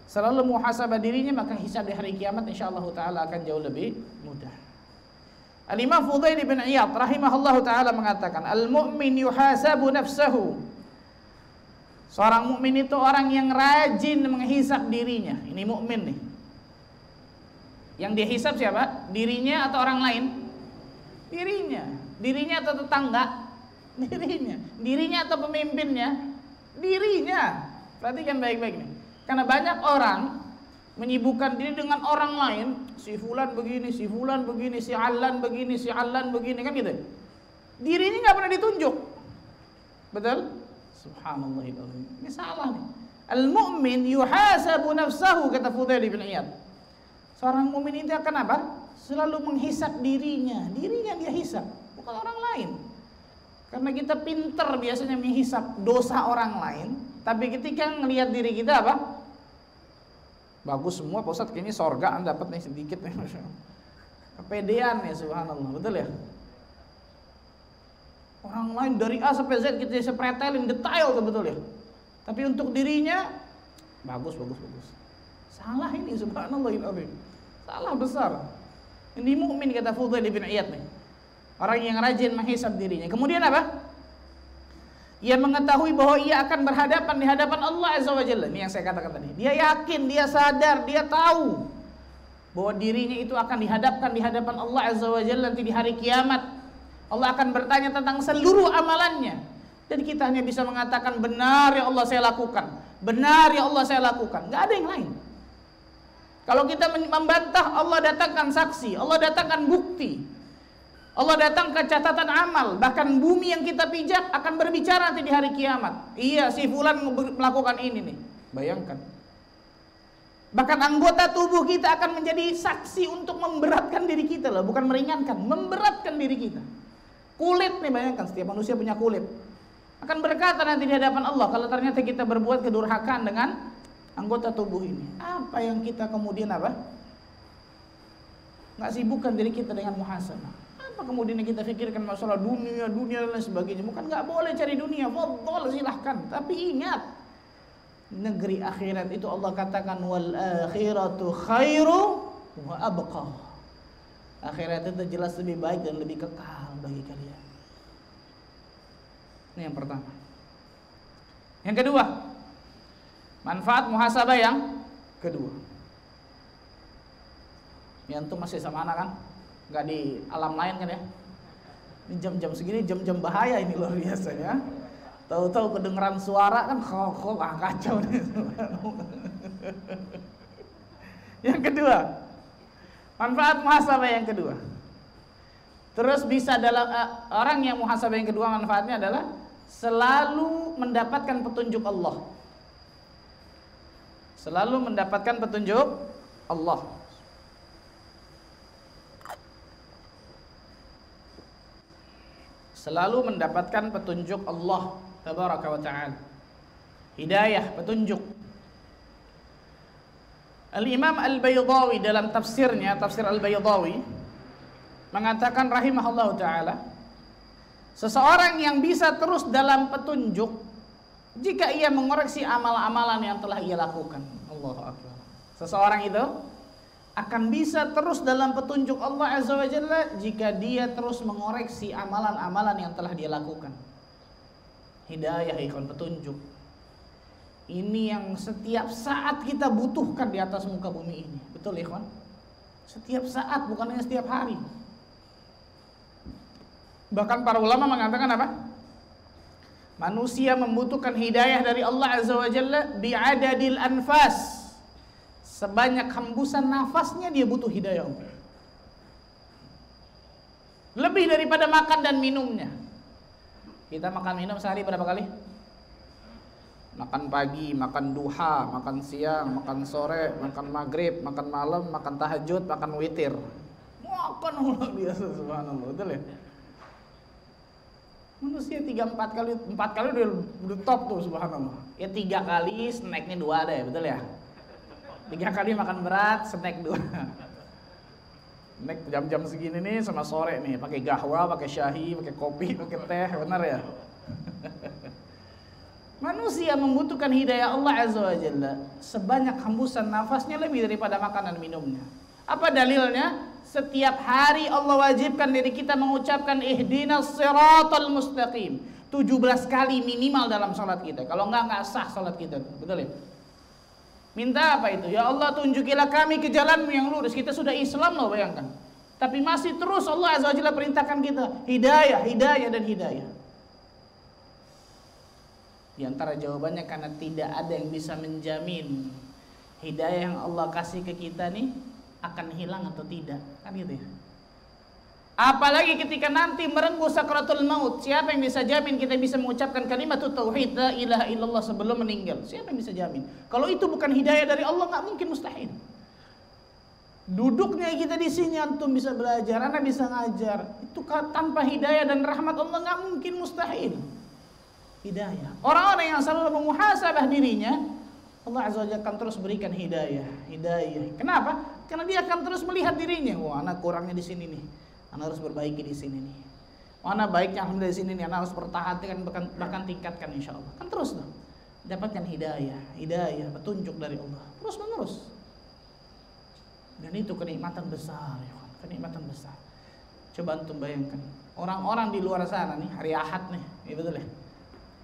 selalu muhasabah dirinya, maka hisab di hari kiamat insyaallah taala akan jauh lebih mudah. Al-Imam Fudail bin Iyad rahimahullahu taala mengatakan, al-mu'min yuhasabu nafsahu. Seorang mukmin itu orang yang rajin menghisab dirinya. Ini mukmin nih. Yang dia hisab siapa? Dirinya atau orang lain? Dirinya. Dirinya atau tetangga? Dirinya. Dirinya atau pemimpinnya? Dirinya. Perhatikan baik-baik nih. Karena banyak orang menyibukkan diri dengan orang lain, si fulan begini, si fulan begini, si alan begini, si alan begini, kan gitu. Dirinya nggak pernah ditunjuk. Betul? Subhanallahirrahmanirrahim. Ini salah nih. Al-mu'min yuhasabu nafsahu, kata Fudail bin Iyad. Seorang mukmin itu akan apa? Selalu menghisap dirinya. Dirinya dia hisap, bukan orang lain. Karena kita pinter biasanya menghisap dosa orang lain, tapi ketika ngelihat diri kita apa? Bagus semua Pak Ustadz, kayaknya sorga dapat nih sedikit nih. Kepedean ya, subhanallah, betul ya? Orang lain dari A sampai Z kita bisa pretelin detail tuh, betul ya? Tapi untuk dirinya bagus. Salah ini, subhanallahirrahmanirrahim. Salah besar. Ini mukmin, kata Fudail bin Iyad nih. Orang yang rajin menghisab dirinya. Kemudian apa? Ia mengetahui bahwa ia akan berhadapan di hadapan Allah Azza wa Jalla. Ini yang saya katakan tadi. Dia yakin, dia sadar, dia tahu bahwa dirinya itu akan dihadapkan di hadapan Allah Azza wa Jalla nanti di hari kiamat. Allah akan bertanya tentang seluruh amalannya. Dan kita hanya bisa mengatakan, benar ya Allah saya lakukan. Benar ya Allah saya lakukan. Gak ada yang lain. Kalau kita membantah, Allah datangkan saksi, Allah datangkan bukti. Allah datang ke catatan amal. Bahkan bumi yang kita pijak akan berbicara nanti di hari kiamat. Iya, si fulan melakukan ini nih. Bayangkan. Bahkan anggota tubuh kita akan menjadi saksi untuk memberatkan diri kita loh, bukan meringankan, memberatkan diri kita. Kulit nih, bayangkan, setiap manusia punya kulit. Akan berkata nanti di hadapan Allah kalau ternyata kita berbuat kedurhakaan dengan anggota tubuh ini. Apa yang kita kemudian apa? Nggak sibukkan diri kita dengan muhasabah. Apa kemudian kita pikirkan masalah dunia dan lain sebagainya? Bukan nggak boleh cari dunia, fadhol silahkan. Tapi ingat, negeri akhirat itu Allah katakan wal akhiratu khairu wa abqa. Akhirat itu jelas lebih baik dan lebih kekal bagi kalian. Ini yang pertama. Yang kedua, manfaat muhasabah yang kedua. Yang itu masih sama anak kan? Gak di alam lain kan ya? Ini jam-jam segini jam-jam bahaya ini luar biasa ya. Tahu-tahu kedengeran suara kan kacau nih. Yang kedua, manfaat muhasabah yang kedua. Terus bisa dalam orang yang muhasabah yang kedua, manfaatnya adalah selalu mendapatkan petunjuk Allah. Selalu mendapatkan petunjuk Allah. Selalu mendapatkan petunjuk Allah tabaraka wa ta'ala. Hidayah, petunjuk. Al-Imam Al-Baydawi dalam tafsirnya, tafsir Al-Baydawi, mengatakan rahimahullah ta'ala, seseorang yang bisa terus dalam petunjuk jika ia mengoreksi amal-amalan yang telah ia lakukan. Allahu Akbar. Seseorang itu akan bisa terus dalam petunjuk Allah Azza wa Jalla jika dia terus mengoreksi amalan-amalan yang telah dia lakukan. Hidayah, ikhwan, petunjuk. Ini yang setiap saat kita butuhkan di atas muka bumi ini. Betul ikhwan? Setiap saat, bukan hanya setiap hari. Bahkan para ulama mengatakan apa? Manusia membutuhkan hidayah dari Allah Azza wa Jalla bi'adadil anfas. Sebanyak hembusan nafasnya dia butuh hidayah. Lebih daripada makan dan minumnya. Kita makan minum sehari berapa kali? Makan pagi, makan duha, makan siang, makan sore, makan maghrib, makan malam, makan tahajud, makan witir. Makan luar biasa, subhanallah, betul ya? Manusia 3-4 kali, 4 kali udah top tuh, subhanallah. Ya 3 kali, snacknya 2 deh, betul ya? 3 kali makan berat, snack 2. Snack jam-jam segini nih sama sore nih, pakai gahwa, pakai syahi, pakai kopi, pakai teh, benar ya? Manusia membutuhkan hidayah Allah Azza wa Jalla sebanyak hembusan nafasnya lebih daripada makanan minumnya. Apa dalilnya? Setiap hari Allah wajibkan diri kita mengucapkan ihdinas siratal mustaqim 17 kali minimal dalam salat kita. Kalau enggak sah salat kita. Betul ya? Minta apa itu? Ya Allah, tunjukilah kami ke jalan-Mu yang lurus. Kita sudah Islam loh, bayangkan. Tapi masih terus Allah Azza wa Jalla perintahkan kita hidayah, hidayah dan hidayah. Di antara jawabannya karena tidak ada yang bisa menjamin hidayah yang Allah kasih ke kita nih akan hilang atau tidak, kan gitu ya. Apalagi ketika nanti merenggut sakaratul maut, siapa yang bisa jamin kita bisa mengucapkan kalimat tauhid la ilaha illallah sebelum meninggal? Siapa yang bisa jamin? Kalau itu bukan hidayah dari Allah, nggak mungkin, mustahil. Duduknya kita di sini, antum bisa belajar, anak bisa ngajar, itu tanpa hidayah dan rahmat Allah nggak mungkin, mustahil. Hidayah. Orang-orang yang selalu memuhasabah dirinya, Allah Azza wa Jalla akan terus berikan hidayah, hidayah. Kenapa? Karena dia akan terus melihat dirinya. Wah, anak kurangnya di sini nih. Anak harus perbaiki di sini nih. Wah, anak baiknya alhamdulillah di sini nih. Anak harus pertahankan, bahkan tingkatkan insyaallah. Kan terus dong. Dapatkan hidayah, hidayah, petunjuk dari Allah. Terus menerus. Dan itu kenikmatan besar, ya, kenikmatan besar. Coba antum bayangkan, orang-orang di luar sana nih, hari Ahad nih, ya betul ya.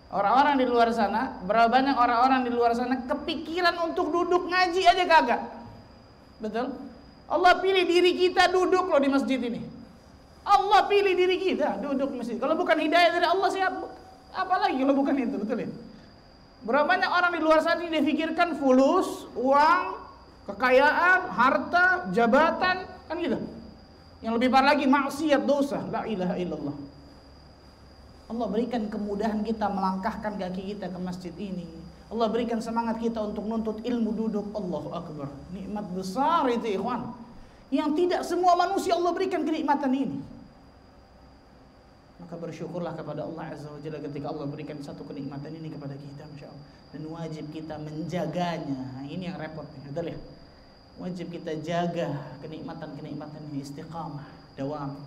Orang-orang di luar sana, berapa banyak orang-orang di luar sana kepikiran untuk duduk ngaji aja kagak. Betul? Allah pilih diri kita duduk loh di masjid ini. Allah pilih diri kita duduk di masjid. Kalau bukan hidayah dari Allah, siapa? Apalagi kalau bukan itu, betul ya? Berapa banyak orang di luar sana yang difikirkan fulus, uang, kekayaan, harta, jabatan, kan gitu. Yang lebih parah lagi maksiat, dosa, la ilaha illallah. Allah berikan kemudahan kita melangkahkan kaki kita ke masjid ini. Allah berikan semangat kita untuk nuntut ilmu duduk. Allahu Akbar. Nikmat besar itu, ikhwan. Yang tidak semua manusia Allah berikan kenikmatan ini. Maka bersyukurlah kepada Allah Azza wa Jalla ketika Allah berikan satu kenikmatan ini kepada kita, masyaallah. Dan wajib kita menjaganya. Ini yang repot nih, betul ya? Wajib kita jaga kenikmatan-kenikmatan ini, istiqamah, dawam.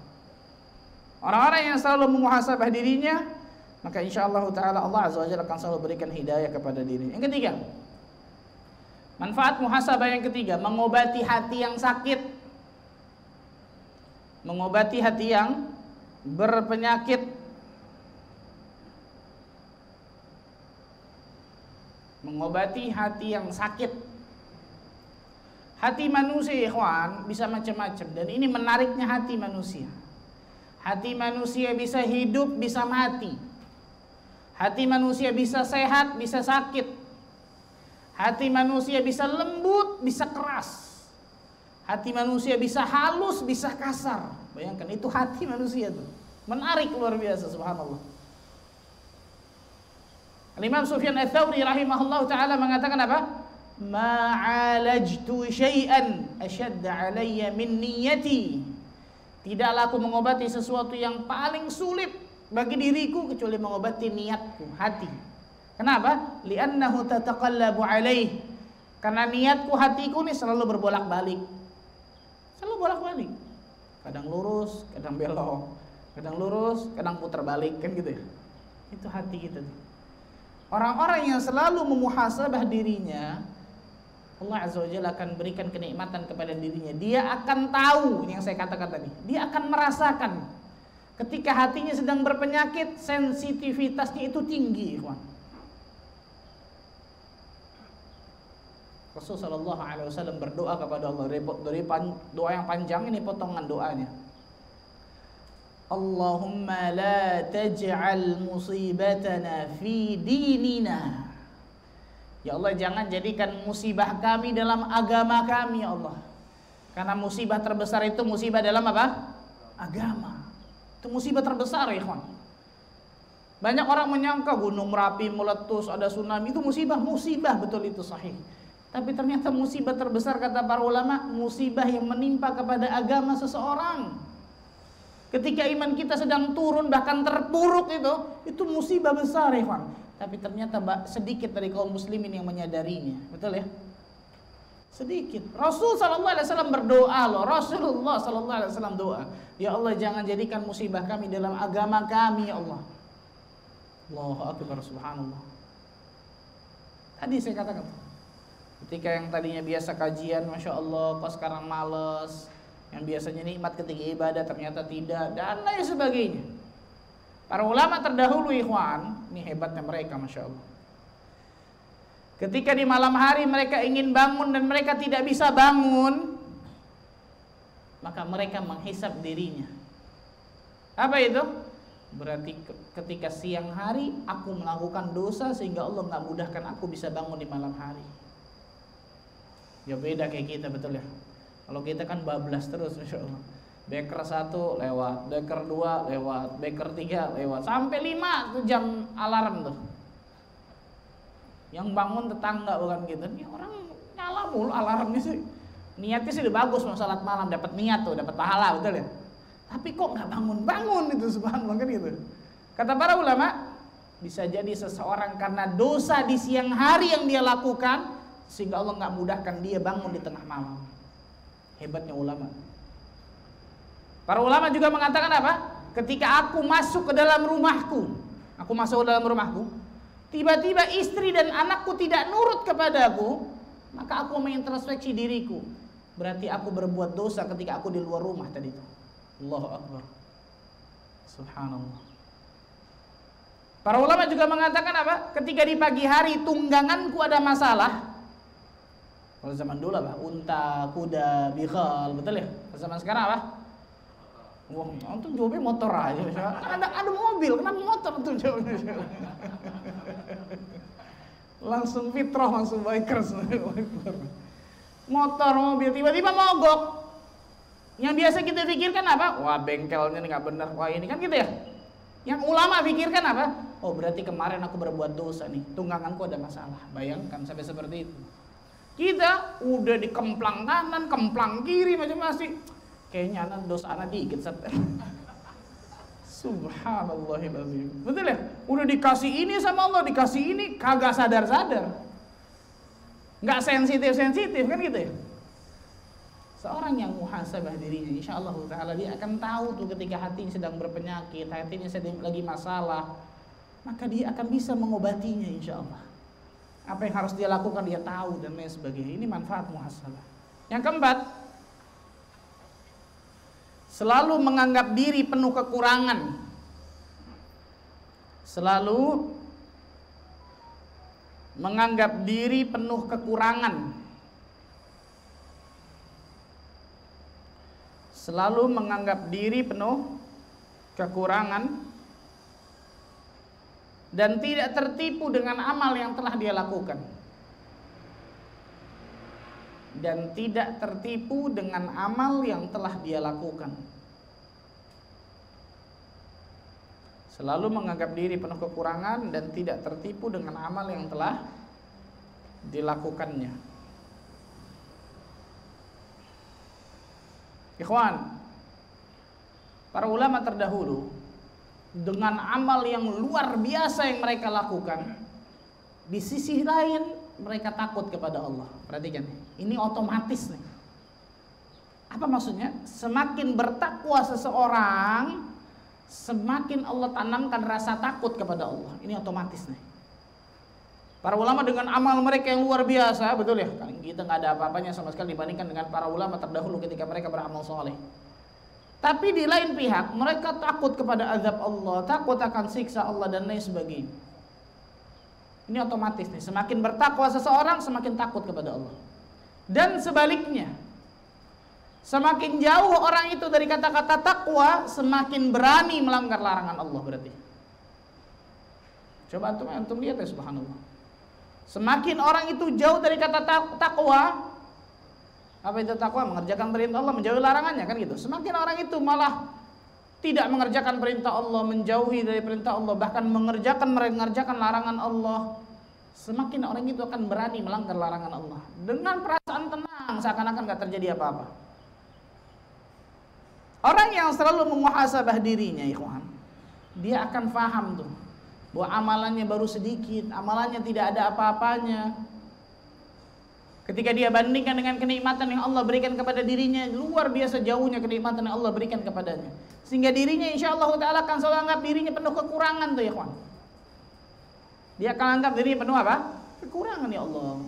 Orang-orang yang selalu memuhasabah dirinya, maka insyaallah ta'ala Allah Azza wa Jalla akan selalu berikan hidayah kepada dirinya. Yang ketiga, manfaat muhasabah yang ketiga, mengobati hati yang sakit, mengobati hati yang berpenyakit, mengobati hati yang sakit. Hati manusia, ikhwan, bisa macam-macam, dan ini menariknya hati manusia. Hati manusia bisa hidup, bisa mati. Hati manusia bisa sehat, bisa sakit. Hati manusia bisa lembut, bisa keras. Hati manusia bisa halus, bisa kasar. Bayangkan, itu hati manusia tuh. Menarik luar biasa, subhanallah. Imam Sufyan Ats-Tsauri rahimahullah ta'ala mengatakan apa? Ma'alajtu syai'an ashadda alayya min niyyati. Tidaklah aku mengobati sesuatu yang paling sulit bagi diriku kecuali mengobati niatku, hati. Kenapa? Li'annahu tataqallabu alaih. Karena niatku, hatiku nih selalu berbolak-balik. Selalu bolak-balik. Kadang lurus, kadang belok. Kadang lurus, kadang putar balik, kan gitu ya. Itu hati kita tuh. Orang-orang yang selalu memuhasabah dirinya, Allah Azza wa Jalla akan berikan kenikmatan kepada dirinya. Dia akan tahu, ini yang saya katakan tadi. Dia akan merasakan ketika hatinya sedang berpenyakit, sensitivitasnya itu tinggi, ikhwan. Rasulullah sallallahu alaihi wasallam berdoa kepada Allah dari doa yang panjang, ini potongan doanya. Allahumma la taj'al musibatana fi dinina. Ya Allah, jangan jadikan musibah kami dalam agama kami, ya Allah. Karena musibah terbesar itu musibah dalam apa? Agama. Itu musibah terbesar, ya ikhwan. Banyak orang menyangka gunung Merapi meletus, ada tsunami, itu musibah. Musibah, betul, itu sahih. Tapi ternyata musibah terbesar kata para ulama, musibah yang menimpa kepada agama seseorang. Ketika iman kita sedang turun, bahkan terpuruk, itu musibah besar, ikhwan. Tapi ternyata sedikit dari kaum muslimin yang menyadarinya. Betul ya? Sedikit. Rasul sallallahu alaihi wasallam berdoa loh. Rasulullah sallallahu alaihi wasallam doa, ya Allah, jangan jadikan musibah kami dalam agama kami, ya Allah. Allahu akbar, subhanallah. Tadi saya katakan, ketika yang tadinya biasa kajian, masya Allah, kok sekarang males. Yang biasanya nikmat ketika ibadah ternyata tidak, dan lain sebagainya. Para ulama terdahulu, ikhwan, ini hebatnya mereka, masya Allah. Ketika di malam hari mereka ingin bangun dan mereka tidak bisa bangun, maka mereka menghisap dirinya. Apa itu? Berarti ketika siang hari aku melakukan dosa sehingga Allah nggak mudahkan aku bisa bangun di malam hari. Ya beda kayak kita, betul ya. Kalau kita kan bablas terus, masya Allah. Beker 1 lewat, beker 2 lewat, beker 3 lewat, sampai 5 tuh jam alarm tuh. Yang bangun tetangga bukan gitu. Ini orang nyala mulu alarmnya sih. Niatnya sih udah bagus mau salat malam, dapat niat tuh, dapat pahala, betul ya. Tapi kok nggak bangun-bangun itu, subhanallah, kan gitu. Kata para ulama, bisa jadi seseorang karena dosa di siang hari yang dia lakukan sehingga Allah nggak mudahkan dia bangun di tengah malam. Hebatnya ulama. Para ulama juga mengatakan apa? Ketika aku masuk ke dalam rumahku, tiba-tiba istri dan anakku tidak nurut kepadaku, maka aku mengintrospeksi diriku. Berarti aku berbuat dosa ketika aku di luar rumah tadi itu. Allahu akbar. Subhanallah. Para ulama juga mengatakan apa? Ketika di pagi hari tungganganku ada masalah. Kalau zaman dulu apa? Unta, kuda, bikhal, betul ya? Zaman sekarang apa? Wah, antum jawabnya motor aja. Ada mobil, kenapa motor tuh jawabnya? Langsung fitrah, langsung bikers. Motor, mobil, tiba-tiba mogok. Yang biasa kita pikirkan apa? Wah, bengkelnya ini nggak benar. Wah, ini kan gitu ya. Yang ulama pikirkan apa? Oh, berarti kemarin aku berbuat dosa nih. Tungganganku ada masalah. Bayangkan sampai seperti itu. Kita udah di kemplang kanan, kemplang kiri, macam-macam. Kayaknya anak dosa anak dikit. Subhanallahirrahmanirrahim. Betul ya? Udah dikasih ini sama Allah, dikasih ini, kagak sadar-sadar. Nggak sensitif-sensitif, kan gitu ya? Seorang yang muhasabah dirinya, insyaallah ta'ala dia akan tahu tuh ketika hatinya sedang berpenyakit, hatinya sedang lagi masalah, maka dia akan bisa mengobatinya, insyaallah. Apa yang harus dia lakukan dia tahu dan lain sebagainya. Ini manfaat muhasabah. Yang keempat, selalu menganggap diri penuh kekurangan. Selalu menganggap diri penuh kekurangan. Selalu menganggap diri penuh kekurangan dan tidak tertipu dengan amal yang telah dia lakukan. Dan tidak tertipu dengan amal yang telah dia lakukan. Selalu menganggap diri penuh kekurangan dan tidak tertipu dengan amal yang telah dilakukannya. Ikhwan, para ulama terdahulu dengan amal yang luar biasa yang mereka lakukan, di sisi lain mereka takut kepada Allah. Perhatikan, ini otomatis nih. Apa maksudnya? Semakin bertakwa seseorang, semakin Allah tanamkan rasa takut kepada Allah. Ini otomatis nih. Para ulama dengan amal mereka yang luar biasa, betul ya? Kita nggak ada apa-apanya sama sekali dibandingkan dengan para ulama terdahulu ketika mereka beramal soleh. Tapi di lain pihak mereka takut kepada azab Allah, takut akan siksa Allah dan lain sebagainya. Ini otomatis nih. Semakin bertakwa seseorang, semakin takut kepada Allah. Dan sebaliknya, semakin jauh orang itu dari kata-kata takwa, semakin berani melanggar larangan Allah berarti. Coba antum lihat ya, subhanallah. Semakin orang itu jauh dari kata takwa, apa itu takwa? Mengerjakan perintah Allah, menjauhi larangannya, kan gitu. Semakin orang itu malah tidak mengerjakan perintah Allah, menjauhi dari perintah Allah, bahkan mengerjakan larangan Allah, semakin orang itu akan berani melanggar larangan Allah dengan perasaan tenang, seakan-akan gak terjadi apa-apa. Orang yang selalu memuhasabah dirinya, ikhwan, dia akan paham tuh bahwa amalannya baru sedikit, amalannya tidak ada apa-apanya. Ketika dia bandingkan dengan kenikmatan yang Allah berikan kepada dirinya, luar biasa jauhnya kenikmatan yang Allah berikan kepadanya. Sehingga dirinya insyaallah ta'ala akan selalu anggap dirinya penuh kekurangan tuh ya kawan. Dia akan anggap dirinya penuh apa? Kekurangan ya Allah.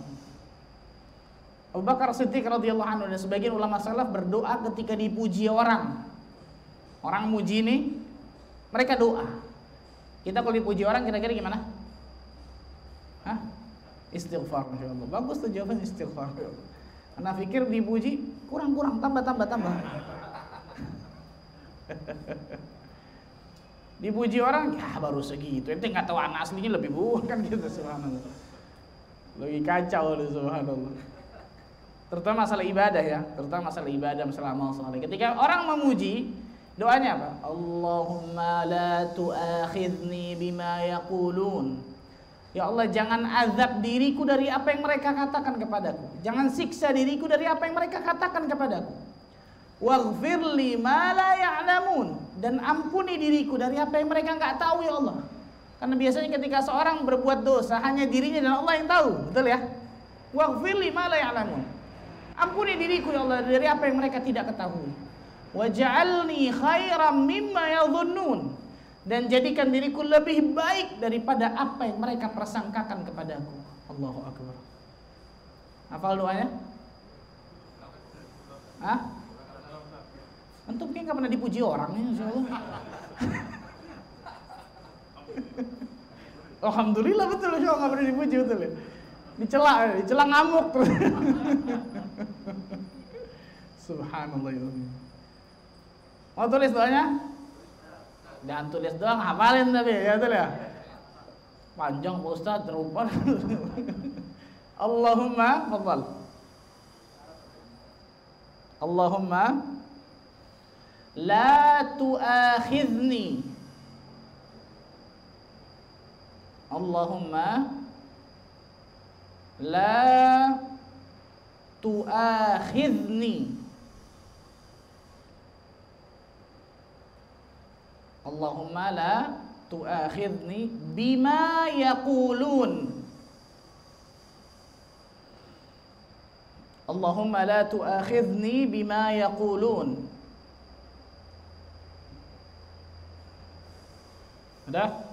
Abu Bakar Siddiq radhiyallahu anhu dan sebagian ulama salaf berdoa ketika dipuji orang. Orang muji ini, mereka doa. Kita kalau dipuji orang kira-kira gimana? Hah? Istighfar, insyaallah. Bagus tuh jawaban istighfar. Karena pikir dipuji kurang, tambah. Dipuji orang, ya baru segitu. Ente nggak tahu anak aslinya lebih kan gitu, subhanallah. Lagi kacau loh, subhanallah. Terutama masalah ibadah ya, masalah amal saleh. Ketika orang memuji, doanya apa? Allahumma la tu'akhidni bima yaqulun. Ya Allah, jangan azab diriku dari apa yang mereka katakan kepadaku. Jangan siksa diriku dari apa yang mereka katakan kepadaku. Waghfir li ma la ya'lamun, dan ampuni diriku dari apa yang mereka enggak tahu ya Allah. Karena biasanya ketika seorang berbuat dosa hanya dirinya dan Allah yang tahu, betul ya? Waghfir li ma la ya'lamun. Ampuni diriku ya Allah dari apa yang mereka tidak ketahui. Waj'alni khairam mimma yadhunnun, dan jadikan diriku lebih baik daripada apa yang mereka persangkakan kepadaku. Allahu Akbar. Hafal doanya? Hah? Antum kayak gak pernah dipuji orang ya, insyaallah. Alhamdulillah, betul insyaallah gak pernah dipuji, betul ya. Dicela ngamuk terus. Subhanallah ya. Mau tulis doanya? Jangan tulis doang, hafalin tapi ya betul ya. Panjang Pak Ustaz, terupa. Allahumma fadhal. Allahumma la tu'akhidni. Allahumma la tu'akhidni. Allahumma la tu'akhidni bima yaqulun. Allahumma la tu'akhidni bima yaqulun. Udah?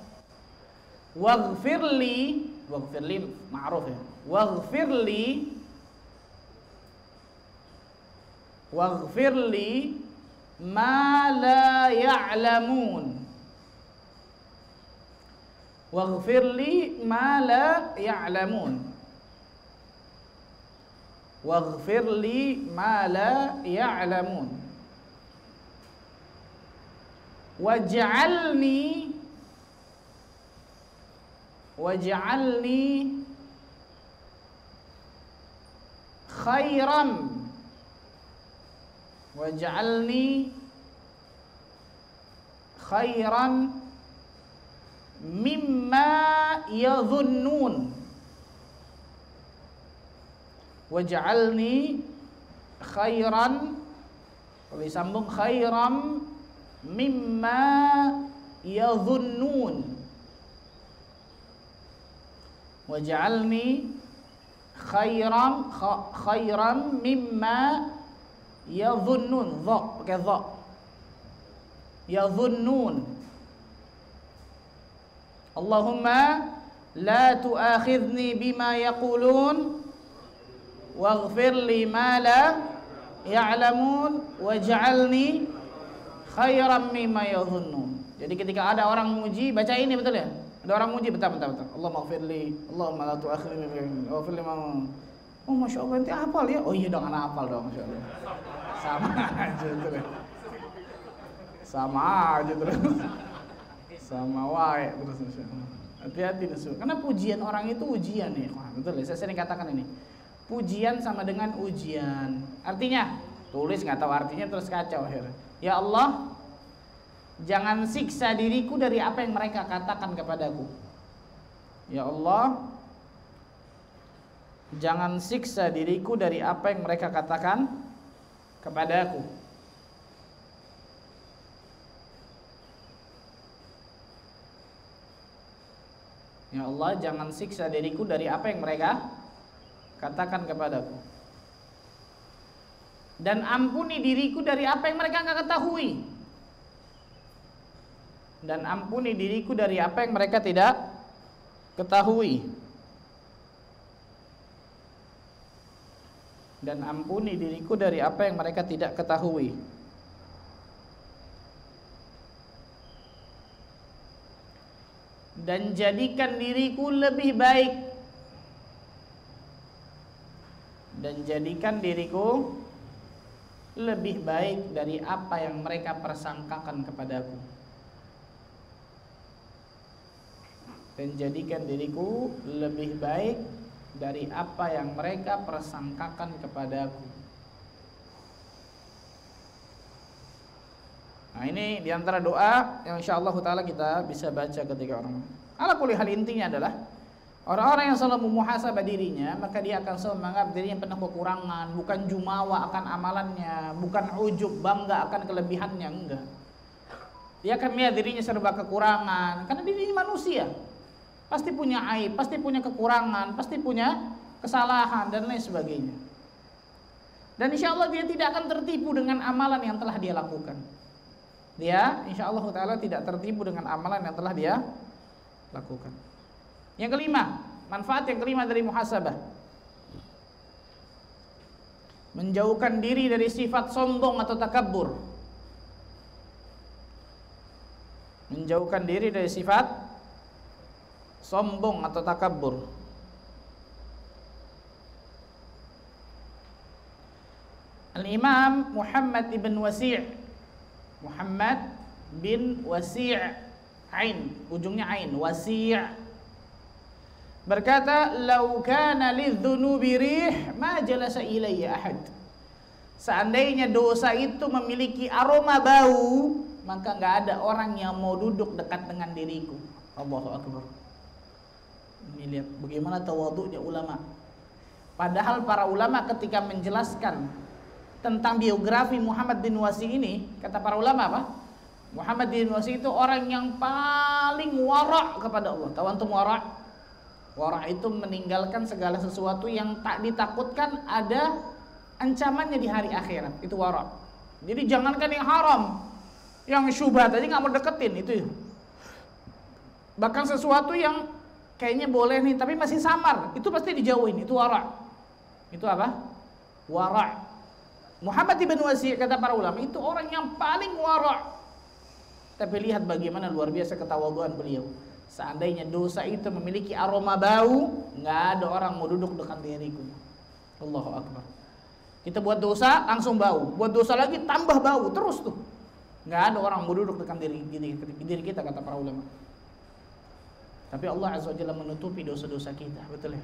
Waghfirli ma'ruf ya. Waghfirli ma la ya'lamun. Waghfirli ma la ya'lamun. Waghfirli ma la ya'lamun. Waj'alni khairan. Waj'alni khairan mimma yadhunnun. Waj'alni khairan, kalau disambung khairan mimma yadhunnun. Waj'alni khairan mimma yadhunnun. Dha, pakai dha. Yadhunnun. Allahumma la tu'akhidni bima yaqulun waghfir li ma la ya'lamun waj'alni khairan mimma yadhunnun. Jadi ketika ada orang muji, baca ini, betul ya? Ada orang muji, betul. Allahumma ighfirli, Allahumma la tu'akhidni waghfir li ma. Oh, Masya Allah, nanti hafal ya? Oh iya dong, anak hafal dong, Masya Allah. Sama aja terus. Sama aja terus. Sama wae terus, Masya Allah. Hati-hati nesu. Karena pujian orang itu ujian nih. Wah, betul ya, saya sering katakan ini. Pujian sama dengan ujian. Artinya, tulis nggak tahu artinya terus kacau akhirnya. Ya Allah, jangan siksa diriku dari apa yang mereka katakan kepadaku. Ya Allah, jangan siksa diriku dari apa yang mereka katakan kepadaku. Ya Allah, jangan siksa diriku dari apa yang mereka katakan kepadaku. Dan ampuni diriku dari apa yang mereka nggak ketahui. Dan ampuni diriku dari apa yang mereka tidak ketahui. Dan ampuni diriku dari apa yang mereka tidak ketahui. Dan jadikan diriku lebih baik. Dan jadikan diriku lebih baik dari apa yang mereka persangkakan kepadaku. Dan jadikan diriku lebih baik dari apa yang mereka persangkakan kepadaku. Nah, ini diantara doa yang insyaallah ta'ala kita bisa baca ketika orang. Ala kulli hal, intinya adalah orang-orang yang selalu memuhasabah dirinya, maka dia akan selalu menganggap dirinya penuh kekurangan, bukan jumawa akan amalannya, bukan ujub bangga akan kelebihannya, enggak. Dia akan melihat dirinya serba kekurangan, karena dirinya manusia. Pasti punya aib, pasti punya kekurangan, pasti punya kesalahan dan lain sebagainya. Dan insya Allah dia tidak akan tertipu dengan amalan yang telah dia lakukan. Dia insya Allah ta'ala tidak tertipu dengan amalan yang telah dia lakukan. Yang kelima, manfaat yang kelima dari muhasabah, menjauhkan diri dari sifat sombong atau takabbur. Menjauhkan diri dari sifat sombong atau takabbur. Al-Imam Muhammad bin Wasi' Ain, ujungnya Ain, Wasi' berkata, "Lau kana lidzunubi rih ma jalasa ilayya ahad." Seandainya dosa itu memiliki aroma bau, maka enggak ada orang yang mau duduk dekat dengan diriku. Allahu akbar. Ini lihat bagaimana tawadhu'nya ulama. Padahal para ulama ketika menjelaskan tentang biografi Muhammad bin Wasi ini, kata para ulama apa? Muhammad bin Wasi itu orang yang paling wara' kepada Allah. Tahu antum wara'? Wara' itu meninggalkan segala sesuatu yang tak ditakutkan ada ancamannya di hari akhirat. Itu wara'. Jadi jangankan yang haram, yang syubhat aja nggak mau deketin itu. Bahkan sesuatu yang kayaknya boleh nih tapi masih samar, itu pasti dijauhin. Itu wara'. Itu apa? Wara'. Muhammad bin Wasi' kata para ulama itu orang yang paling wara'. Tapi lihat bagaimana luar biasa ketawadhuan beliau. Seandainya dosa itu memiliki aroma bau, nggak ada orang mau duduk dekat diriku. Allahu akbar. Kita buat dosa langsung bau, buat dosa lagi tambah bau terus tuh. Nggak ada orang mau duduk dekat diri kita, kata para ulama. Tapi Allah Azza wa Jalla menutupi dosa-dosa kita, betul ya?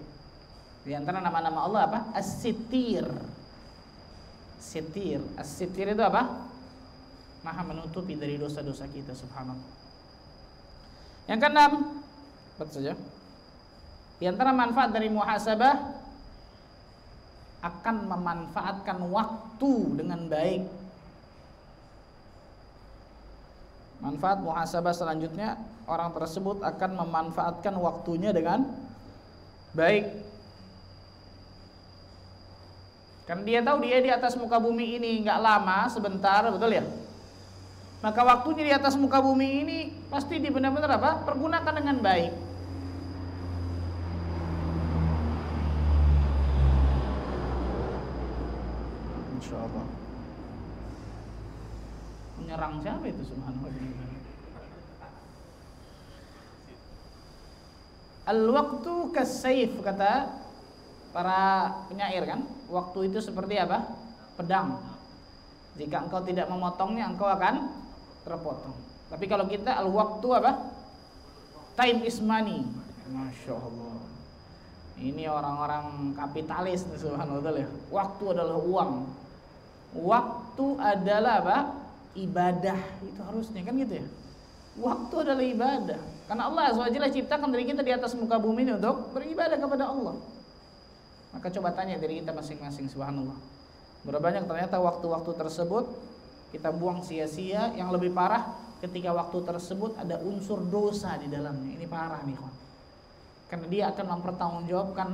Di antara nama-nama Allah apa? As-Sittir. Sitir. As-Sittir itu apa? Maha menutupi dari dosa-dosa kita, subhanallah. Yang keenam, apa saja? Di antara manfaat dari muhasabah, akan memanfaatkan waktu dengan baik. Manfaat muhasabah selanjutnya, orang tersebut akan memanfaatkan waktunya dengan baik. Kan dia tahu dia di atas muka bumi ini nggak lama, sebentar, betul ya? Maka waktunya di atas muka bumi ini pasti benar-benar apa? Pergunakan dengan baik. Insyaallah. Menyerang siapa itu, subhanallah. Al-waqtu kas-sayf, kata para penyair kan. Waktu itu seperti apa? Pedang. Jika engkau tidak memotongnya, engkau akan terpotong. Tapi kalau kita al-waqtu apa? Time is money. Masya Allah. Ini orang-orang kapitalis nih, subhanallah ya. Waktu adalah uang. Waktu adalah apa? ibadah itu harusnya kan gitu ya. Waktu adalah ibadah. Karena Allah SWT ciptakan diri kita di atas muka bumi ini untuk beribadah kepada Allah. Maka coba tanya diri kita masing-masing, subhanallah. Berapa banyak ternyata waktu-waktu tersebut kita buang sia-sia. Yang lebih parah ketika waktu tersebut ada unsur dosa di dalamnya. Ini parah nih kawan. Karena dia akan mempertanggungjawabkan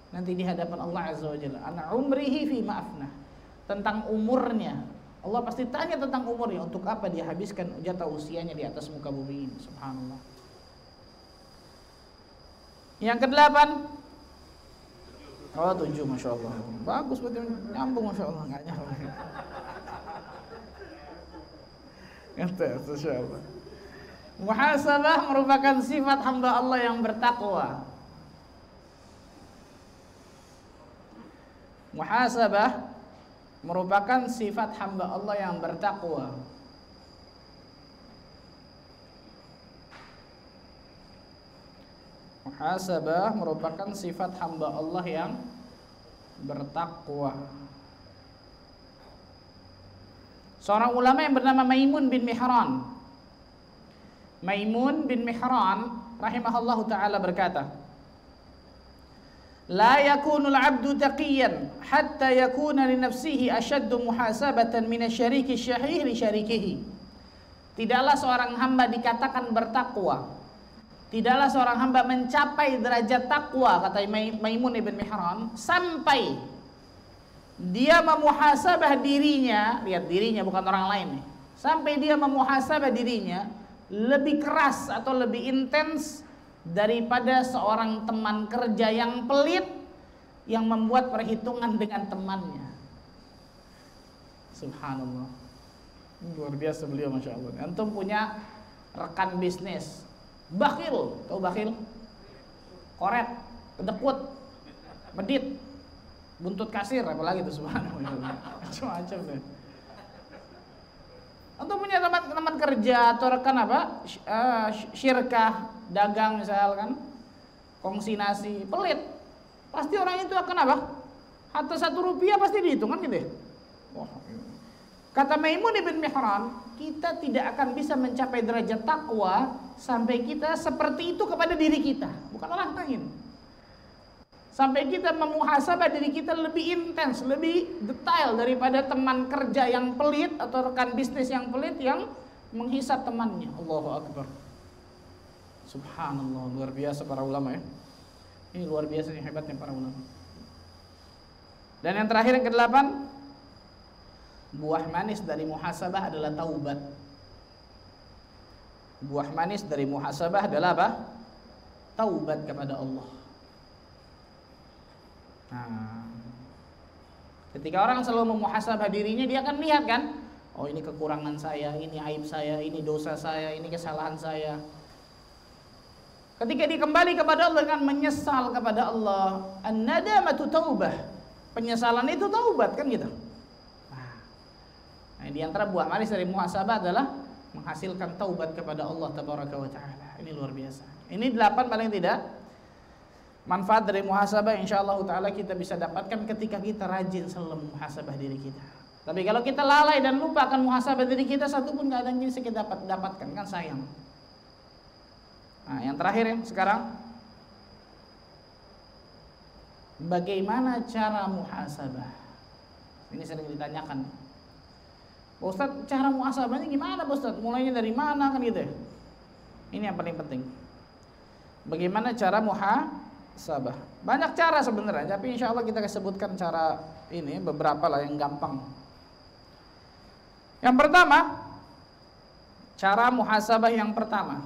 nanti di hadapan Allah Azza wa Jalla. An umrihi fi ma'afnah. Tentang umurnya. Allah pasti tanya tentang umurnya. Untuk apa dia habiskan jatah usianya di atas muka bumi ini. Subhanallah. Yang ke-8. Oh 7, Masya Allah. Bagus, berarti nyambung, Masya Allah. Nggak nyambung. Masya Allah. Muhasabah merupakan sifat hamba Allah yang bertakwa. Muhasabah merupakan sifat hamba Allah yang bertakwa. Muhasabah merupakan sifat hamba Allah yang bertakwa. Seorang ulama yang bernama Maimun bin Mihran. Maimun bin Mihran rahimahullahu taala berkata, "La yakunul 'abdu taqiyan hatta yakuna li nafsihi ashaddu muhasabatan min asy-syariki syahih li syarikihi." Tidaklah seorang hamba dikatakan bertakwa. Tidaklah seorang hamba mencapai derajat takwa, kata Maimun bin Mihran, sampai dia memuhasabah dirinya, lihat dirinya bukan orang lain nih. Sampai dia memuhasabah dirinya lebih keras atau lebih intens daripada seorang teman kerja yang pelit yang membuat perhitungan dengan temannya. Subhanallah. Luar biasa beliau, Masya Allah. Antum punya rekan bisnis bakhil, tahu bakhil? Koret, kedekut, medit, buntut kasir, apalagi itu, subhanallah. Macam-macam deh. Antum punya teman kerja atau rekan apa? Syirkah, dagang misalkan, kongsi nasi, pelit. Pasti orang itu akan apa? Hatta 1 rupiah pasti dihitung kan gitu ya? Wah. Kata Maimun bin Mihran, kita tidak akan bisa mencapai derajat takwa sampai kita seperti itu kepada diri kita, bukan orang lain. Sampai kita memuhasabah diri kita lebih intens, lebih detail daripada teman kerja yang pelit atau rekan bisnis yang pelit yang menghisap temannya. Allahu Akbar. Subhanallah, luar biasa para ulama ya. Ini luar biasa nih hebatnya para ulama. Dan yang terakhir yang ke-8, buah manis dari muhasabah adalah taubat. Buah manis dari muhasabah adalah apa? Taubat kepada Allah. Nah, ketika orang selalu memuhasabah dirinya, dia akan lihat kan, oh ini kekurangan saya, ini aib saya, ini dosa saya, ini kesalahan saya. Ketika dia kembali kepada Allah dengan menyesal kepada Allah, an-nadamatu taubah. Penyesalan itu taubat kan gitu. Nah, di antara buah manis dari muhasabah adalah menghasilkan taubat kepada Allah tabaraka wa taala. Ini luar biasa. Ini 8 paling tidak manfaat dari muhasabah, insyaallah taala kita bisa dapatkan ketika kita rajin selalu muhasabah diri kita. Tapi kalau kita lalai dan lupa akan muhasabah diri kita, satu pun enggak ada yang bisa kita dapatkan, kan sayang. Nah, yang terakhir yang sekarang, bagaimana cara muhasabah? Ini sering ditanyakan. Pak Ustaz, cara muhasabahnya gimana Pak Ustaz? Mulainya dari mana kan gitu ya? Ini yang paling penting. Bagaimana cara muhasabah? Banyak cara sebenarnya, tapi insya Allah kita sebutkan cara ini beberapa lah yang gampang. Yang pertama, cara muhasabah yang pertama,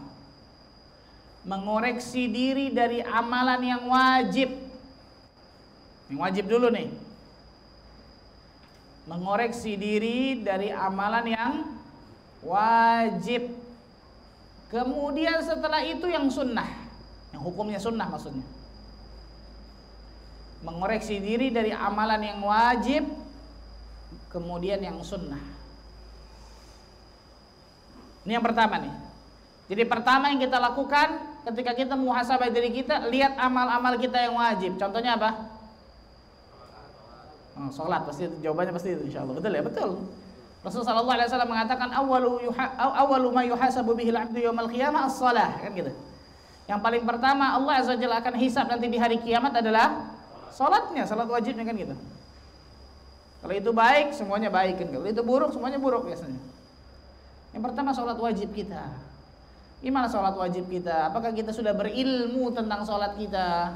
mengoreksi diri dari amalan yang wajib. Yang wajib dulu nih. Mengoreksi diri dari amalan yang wajib. Kemudian setelah itu yang sunnah, yang hukumnya sunnah maksudnya. Mengoreksi diri dari amalan yang wajib, kemudian yang sunnah. Ini yang pertama nih. Jadi pertama yang kita lakukan ketika kita muhasabah diri kita, lihat amal-amal kita yang wajib. Contohnya apa? Sholat, pasti jawabannya pasti itu, insya Allah. Betul ya? Betul. Rasulullah sallallahu alaihi wasallam mengatakan awwalu ma yuhasabu bihil 'abdu yaumil qiyamah as-shalah, kan gitu. Yang paling pertama Allah azza wajalla akan hisab nanti di hari kiamat adalah salatnya, salat wajibnya, kan gitu. Kalau itu baik semuanya baik, kan. Kalau itu buruk semuanya buruk biasanya. Yang pertama salat wajib kita. Gimana salat wajib kita? Apakah kita sudah berilmu tentang salat kita?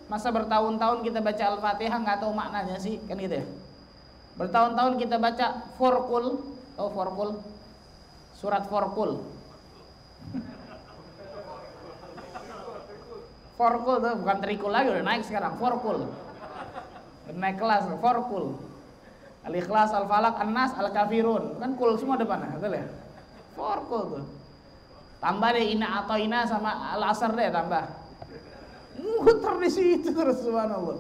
Masa bertahun-tahun kita baca Al-Fatihah nggak tahu maknanya sih, kan gitu ya? Bertahun-tahun kita baca Forkul, tahu Forkul? Surat Forkul. Forkul tuh bukan trikul lagi, udah naik sekarang, Forkul. Naik kelas, Forkul. Al-Ikhlas, Al-Falaq, An-Nas, Al-Kafirun. Kan kul semua depannya, betul ya? Forkul tuh. Tambah deh Inna atau Ina sama Al-Asr deh tambah. Muter di situ terus, subhanallah.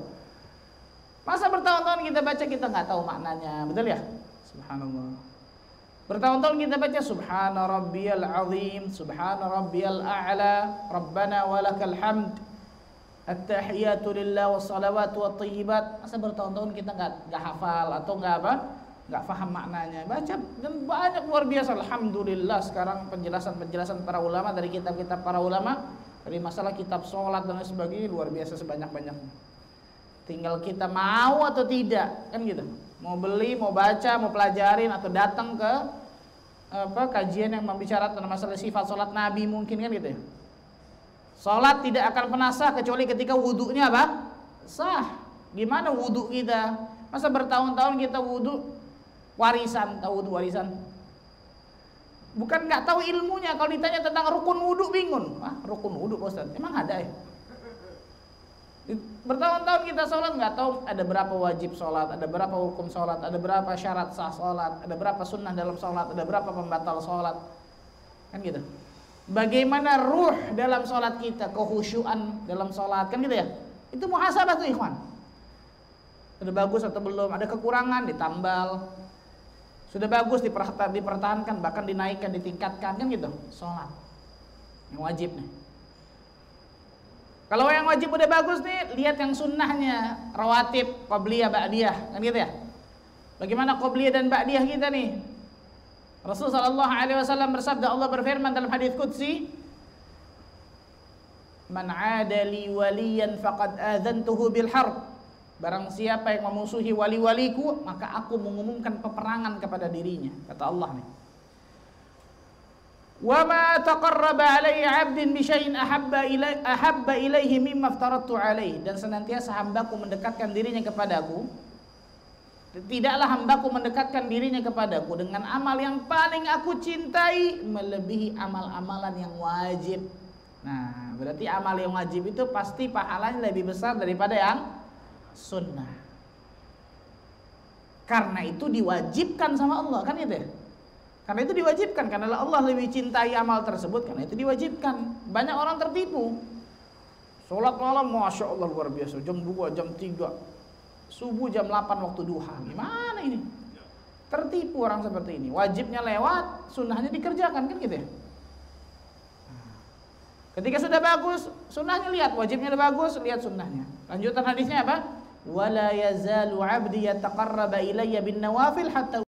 Masa bertahun-tahun kita baca kita nggak tahu maknanya, betul ya? Subhanallah. Bertahun-tahun kita baca Subhana Rabbiyal Azim, Subhana Rabbiyal A'la, Rabbana walakal hamd, At-tahiyatu lillah wassalawatu wattayyibat. Masa bertahun-tahun kita nggak hafal atau nggak apa? Nggak paham maknanya. Baca dan banyak luar biasa. Alhamdulillah sekarang penjelasan para ulama dari kitab-kitab para ulama dari masalah kitab sholat dan lain sebagainya luar biasa sebanyak-banyaknya. Tinggal kita mau atau tidak, kan gitu. Mau beli, mau baca, mau pelajarin atau datang ke kajian yang membicarakan tentang masalah sifat sholat Nabi mungkin, kan gitu ya. Sholat tidak akan pernah sah kecuali ketika wudunya apa? Sah. Gimana wudu kita? Masa bertahun-tahun kita wudu warisan, tahu wudu warisan? Bukan nggak tahu ilmunya. Kalau ditanya tentang rukun wudu bingung. Ah, rukun wudu Pak Ustaz, emang ada ya? Bertahun-tahun kita sholat nggak tahu ada berapa wajib sholat, ada berapa hukum sholat, ada berapa syarat sah sholat, ada berapa sunnah dalam sholat, ada berapa pembatal sholat, kan gitu. Bagaimana ruh dalam sholat kita, kekhusyuan dalam sholat, kan gitu ya. Itu muhasabah tuh ikhwan. Sudah bagus atau belum, ada kekurangan ditambal. Sudah bagus dipertahankan, bahkan dinaikkan, ditingkatkan, kan gitu. Sholat yang wajib nih. Kalau yang wajib udah bagus nih, lihat yang sunnahnya, rawatib, qobliyah, ba'diyah, kan gitu ya. Bagaimana qobliyah dan ba'diyah kita nih? Rasulullah sallallahu alaihi wasallam bersabda, Allah berfirman dalam hadis qudsi, "Man 'ada li waliyan faqad adzantuhu bil harb." Barang siapa yang memusuhi wali-waliku, maka aku mengumumkan peperangan kepada dirinya, kata Allah nih. Wa ma taqarraba alayya 'abdin bi syai'in ahabba ilaihi mimma aftaradtu alaihi. Dan senantiasa hambaku mendekatkan dirinya kepadaku, tidaklah hambaku mendekatkan dirinya kepadaku dengan amal yang paling aku cintai melebihi amal-amalan yang wajib. Nah, berarti amal yang wajib itu pasti pahalanya lebih besar daripada yang sunnah. Karena itu diwajibkan sama Allah, kan itu ya? Karena itu diwajibkan, karena Allah lebih cintai amal tersebut, karena itu diwajibkan. Banyak orang tertipu. Sholat malam, Masya Allah luar biasa, jam 2, jam 3, subuh jam 8 waktu duha. Gimana ini? Tertipu orang seperti ini. Wajibnya lewat, sunnahnya dikerjakan, kan gitu ya? Ketika sudah bagus, sunnahnya lihat, wajibnya udah bagus, lihat sunnahnya. Lanjutan hadisnya apa? Wala yazalu 'abdi yataqarraba ilayya bin nawafil hatta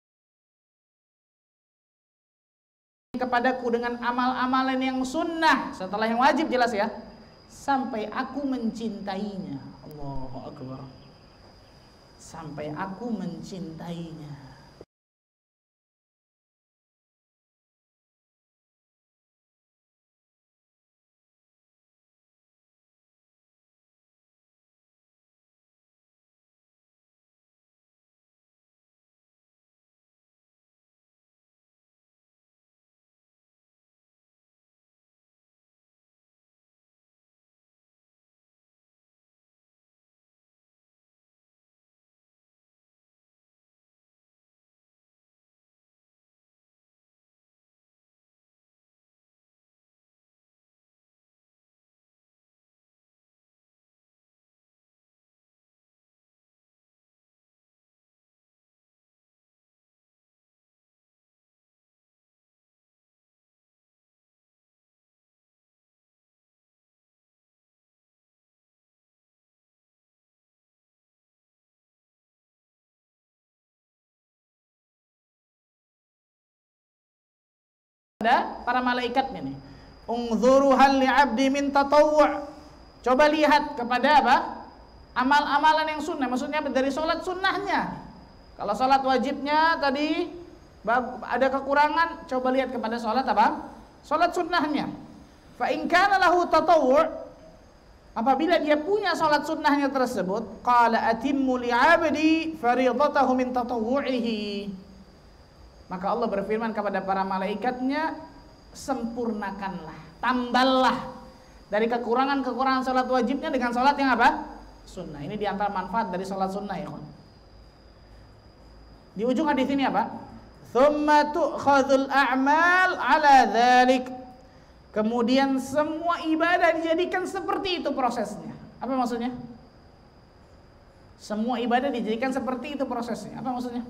kepadaku dengan amal-amalan yang sunnah setelah yang wajib, jelas ya, sampai aku mencintainya. Allahu Akbar. Sampai aku mencintainya. para malaikatnya nih. Unzuru hal li'abdi min tatawwu'. Coba lihat kepada apa? Amal-amalan yang sunnah. Maksudnya dari sholat sunnahnya. Kalau sholat wajibnya tadi ada kekurangan, coba lihat kepada sholat apa? Sholat sunnahnya. Fa in kana lahu tatawwu', apabila dia punya sholat sunnahnya tersebut, qala atimmu li'abdi fariidatahu min tatawwu'ihi. Maka Allah berfirman kepada para malaikatnya, sempurnakanlah, tambahlah dari kekurangan-kekurangan sholat wajibnya dengan sholat yang apa? Sunnah. Ini diantara manfaat dari sholat sunnah ya kawan. Di ujung hadis ini apa? Thumma tu'khadhul a'mal ala dhalik. Kemudian semua ibadah dijadikan seperti itu prosesnya. Apa maksudnya? Semua ibadah dijadikan seperti itu prosesnya. Apa maksudnya?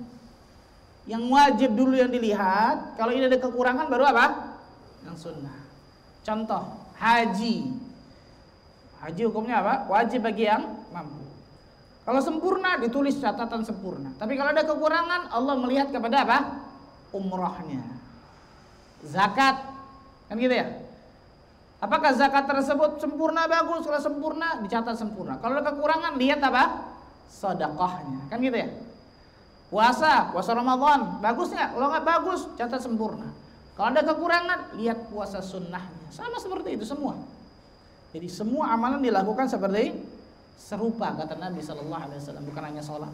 Yang wajib dulu yang dilihat. Kalau ini ada kekurangan baru apa? Yang sunnah. Contoh, haji. Haji hukumnya apa? Wajib bagi yang mampu. Kalau sempurna ditulis catatan sempurna. Tapi kalau ada kekurangan, Allah melihat kepada apa? Umrahnya. Zakat, kan gitu ya? Apakah zakat tersebut sempurna bagus? Kalau sempurna dicatat sempurna. Kalau ada kekurangan, lihat apa? Sedekahnya, kan gitu ya? Puasa Ramadan, bagus nggak? Kalau nggak bagus, catat sempurna. Kalau ada kekurangan, lihat puasa sunnahnya. Sama seperti itu semua. Jadi semua amalan dilakukan seperti serupa kata Nabi Sallallahu Alaihi Wasallam, bukan hanya sholat.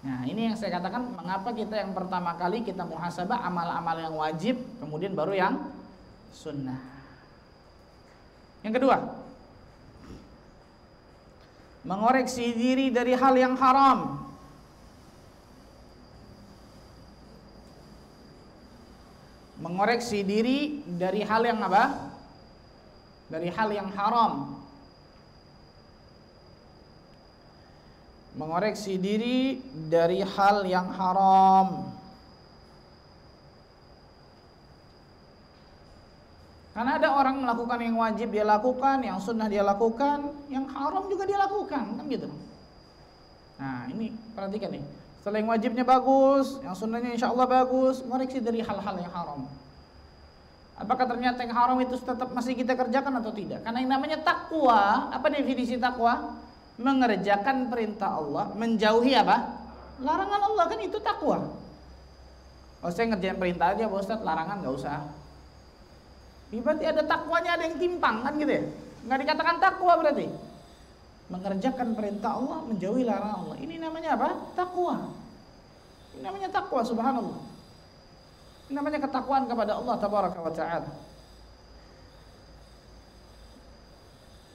Nah, ini yang saya katakan mengapa kita yang pertama kali kita muhasabah amal-amal yang wajib, kemudian baru yang sunnah. Yang kedua, mengoreksi diri dari hal yang haram. Mengoreksi diri dari hal yang apa? Dari hal yang haram. Mengoreksi diri dari hal yang haram. Karena ada orang melakukan yang wajib dia lakukan, yang sunnah dia lakukan, yang haram juga dia lakukan, kan gitu. Nah, ini perhatikan nih. Setelah yang wajibnya bagus, yang sunnahnya insya Allah bagus, mengoreksi dari hal-hal yang haram. Apakah ternyata yang haram itu tetap masih kita kerjakan atau tidak? Karena yang namanya takwa, apa definisi takwa? Mengerjakan perintah Allah, menjauhi apa? Larangan Allah, kan itu takwa. Oh, saya ngerjain perintah aja Pak Ustadz, larangan nggak usah. Berarti ada takwanya, ada yang timpang, kan gitu ya? Nggak dikatakan takwa berarti. Mengerjakan perintah Allah, menjauhi larangan Allah. Ini namanya apa? Takwa. Ini namanya takwa, subhanallah. Ini namanya ketakwaan kepada Allah tabaraka wa ta'ala.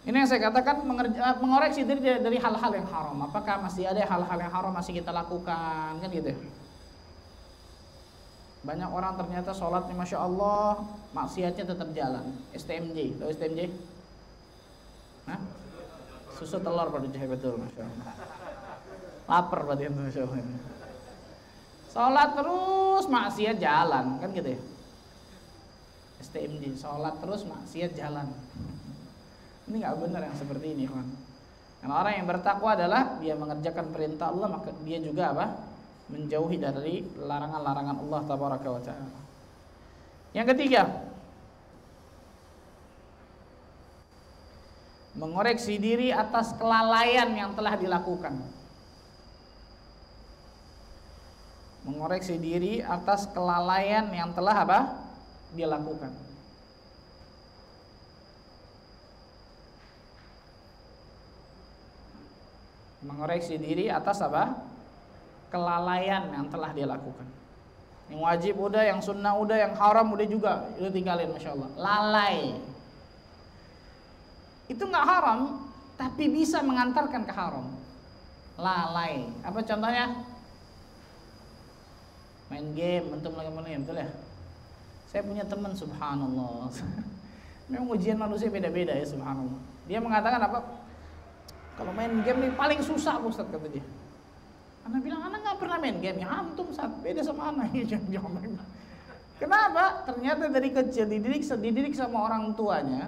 Ini yang saya katakan mengoreksi diri dari hal-hal yang haram. Apakah masih ada hal-hal yang haram masih kita lakukan, kan gitu ya? Banyak orang ternyata sholatnya masya Allah, maksiatnya tetap jalan. STMJ, tahu STMJ? Hah? Susu telur pada jahe, betul, masya Allah. Lapar berarti itu, masya Allah. Sholat terus maksiat jalan, kan gitu ya? STMJ, sholat terus maksiat jalan. Ini nggak benar yang seperti ini, kawan. Karena orang yang bertakwa adalah dia mengerjakan perintah Allah, maka dia juga apa? Menjauhi dari larangan-larangan Allah tabaraka wa ta'ala. Yang ketiga, mengoreksi diri atas kelalaian yang telah dilakukan. Mengoreksi diri atas kelalaian yang telah apa? Dilakukan. Mengoreksi diri atas apa? Kelalaian yang telah dia lakukan. Yang wajib udah, yang sunnah udah, yang haram udah juga, itu tinggalin, masya Allah. Lalai. Itu nggak haram, tapi bisa mengantarkan ke haram. Lalai. Apa contohnya? Main game, untuk lagi main game, betul ya? Saya punya teman, subhanallah. Memang ujian manusia beda-beda ya, subhanallah. Dia mengatakan apa? Kalau main game nih paling susah, Ustaz, kata dia. Anak bilang, anak nggak pernah main game, ya antum saat beda sama anak. Kenapa? Ternyata dari kecil dididik sama orang tuanya.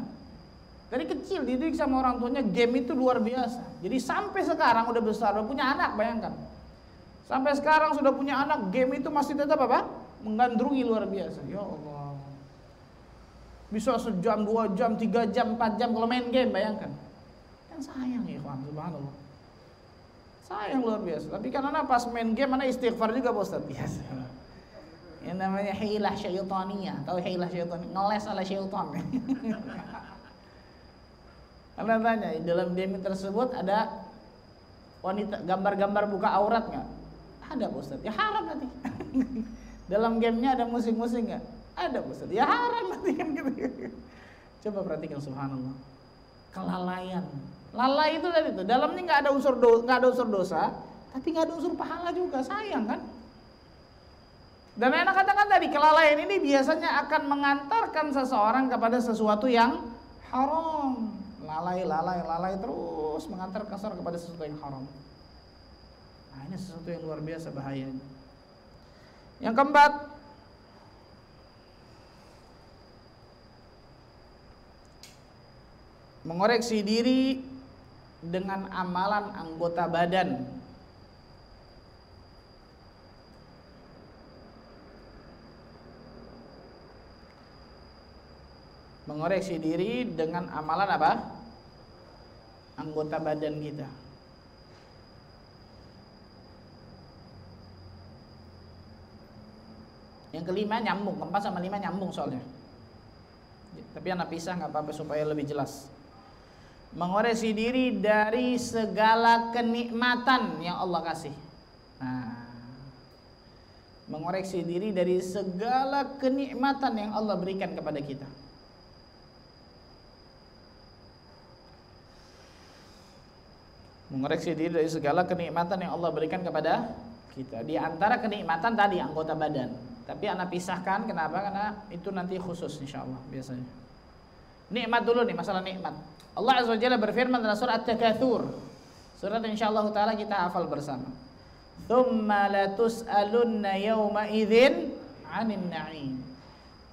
Dari kecil dididik sama orang tuanya, game itu luar biasa. Jadi sampai sekarang udah besar, udah punya anak, bayangkan. Sampai sekarang sudah punya anak, game itu masih tetap apa? Menggandrungi luar biasa. Ya Allah. Bisa sejam, 2 jam, 3 jam, 4 jam kalau main game, bayangkan. Kan sayang ya ikhwan, subhanallah. Sayang luar biasa. Tapi kan anak pas main game anak istighfar juga Pak Ustaz. Biasa. Yang namanya hilah syaitaniyah. Tahu hilah syaitaniyah? Ngeles ala syaitan. Anda tanya, dalam game tersebut ada wanita, gambar-gambar buka aurat nggak? Ada Pak Ustaz. Ya haram nanti. Dalam gamenya ada musik-musik nggak? Ada Pak Ustaz. Ya haram nanti kan gitu. Coba perhatikan subhanallah. Kelalaian. Lalai itu tadi itu. Dalamnya nggak ada unsur dosa, tapi nggak ada unsur pahala juga. Sayang kan? Dan enak katakan tadi, kelalaian ini biasanya akan mengantarkan seseorang kepada sesuatu yang haram. Lalai terus mengantarkan seseorang kepada sesuatu yang haram. Nah, ini sesuatu yang luar biasa bahayanya. Yang keempat, mengoreksi diri dengan amalan anggota badan. Mengoreksi diri dengan amalan apa? Anggota badan kita. Yang kelima nyambung, 4 sama 5 nyambung soalnya. Tapi anak pisah nggak apa-apa supaya lebih jelas. Mengoreksi diri dari segala kenikmatan yang Allah kasih. Nah, mengoreksi diri dari segala kenikmatan yang Allah berikan kepada kita. Mengoreksi diri dari segala kenikmatan yang Allah berikan kepada kita. Di antara kenikmatan tadi anggota badan. Tapi anak pisahkan, kenapa? Karena itu nanti khusus insyaallah biasanya. Nikmat dulu nih, masalah nikmat. Allah Azza wa Jalla berfirman dalam surat At-Takatsur. Surat insyaallah taala kita hafal bersama. Tsumma latus'alunna yawma idzin 'anil na'im.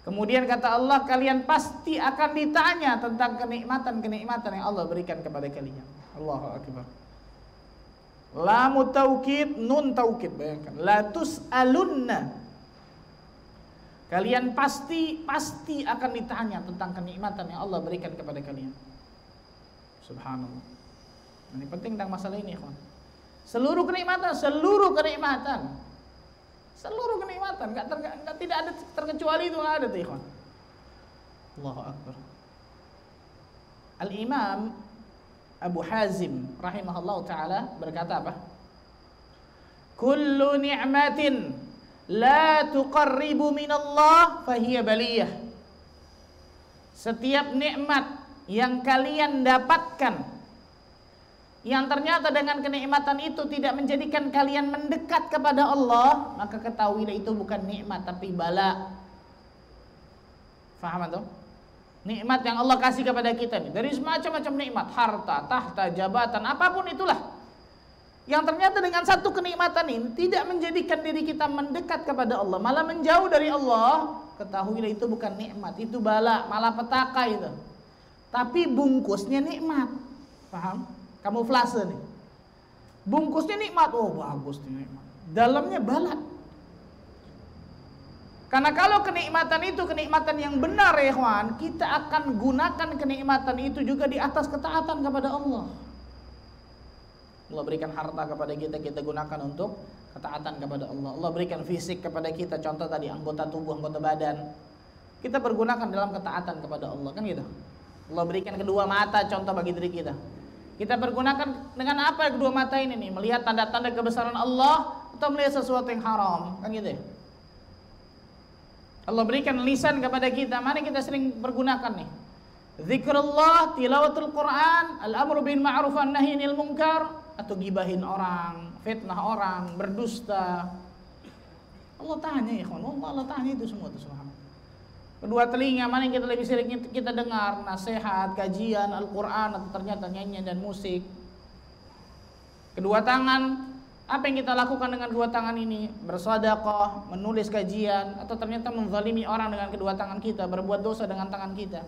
Kemudian kata Allah, kalian pasti akan ditanya tentang kenikmatan-kenikmatan yang Allah berikan kepada kalian. Allahu akbar. Lam taukid, nun taukid, bayangkan. Latus'alunna. Kalian pasti akan ditanya tentang kenikmatan yang Allah berikan kepada kalian. Subhanallah. Ini penting tentang masalah ini, ikhwan. Seluruh kenikmatan, tidak ada terkecuali itu, nggak ada tuh, ikhwan. Allahu akbar. Al-Imam Abu Hazim rahimahullah taala berkata apa? Kullu ni'matin la tuqarribu minallah fahiya baliyah. Setiap nikmat yang kalian dapatkan yang ternyata dengan kenikmatan itu tidak menjadikan kalian mendekat kepada Allah, maka ketahuilah itu bukan nikmat tapi bala. Faham atau? Nikmat yang Allah kasih kepada kita nih, dari semacam-macam nikmat, harta, tahta, jabatan, apapun itulah. Yang ternyata dengan satu kenikmatan ini tidak menjadikan diri kita mendekat kepada Allah, malah menjauh dari Allah, ketahuilah itu bukan nikmat, itu bala, malapetaka itu. Tapi bungkusnya nikmat. Paham? Kamuflase nih. Bungkusnya nikmat, oh bagus nih nikmat. Dalamnya bala. Karena kalau kenikmatan itu kenikmatan yang benar ya ikhwan, kita akan gunakan kenikmatan itu juga di atas ketaatan kepada Allah. Allah berikan harta kepada kita, kita gunakan untuk ketaatan kepada Allah. Allah berikan fisik kepada kita, contoh tadi anggota tubuh, anggota badan, kita pergunakan dalam ketaatan kepada Allah, kan gitu. Allah berikan kedua mata, contoh bagi diri kita, kita pergunakan dengan apa kedua mata ini nih? Melihat tanda-tanda kebesaran Allah atau melihat sesuatu yang haram, kan gitu ya. Allah berikan lisan kepada kita, mana kita sering pergunakan nih? Zikrullah, tilawatul Quran, al-amru bil ma'ruf wan nahyi 'anil munkar, atau gibahin orang, fitnah orang, berdusta. Allah tanya ya ikhwan, Allah tanya itu semua itu subhanallah. Kedua telinga, mana yang kita lebih sering kita dengar? Nasihat, kajian, Al-Quran, atau ternyata nyanyian dan musik. Kedua tangan, apa yang kita lakukan dengan kedua tangan ini? Bersedekah, menulis kajian, atau ternyata menzalimi orang dengan kedua tangan kita, berbuat dosa dengan tangan kita.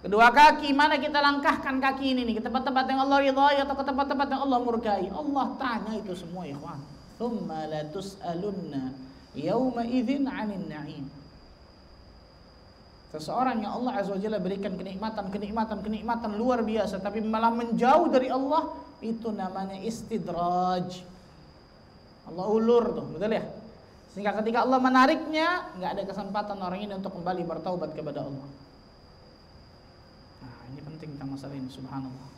Kedua kaki, mana kita langkahkan kaki ini nih, ke tempat-tempat yang Allah ridhai atau ke tempat-tempat yang Allah murkai? Allah tanya itu semua ya ikhwan. Tsumma latus'alunna yawma idzin 'anil na'im. Seseorang yang Allah Azza wa Jalla berikan kenikmatan luar biasa, tapi malah menjauh dari Allah, itu namanya istidraj. Allah ulur tuh, betul ya? Sehingga ketika Allah menariknya, nggak ada kesempatan orang ini untuk kembali bertaubat kepada Allah. Nah, ini penting tentang masalah ini, subhanallah.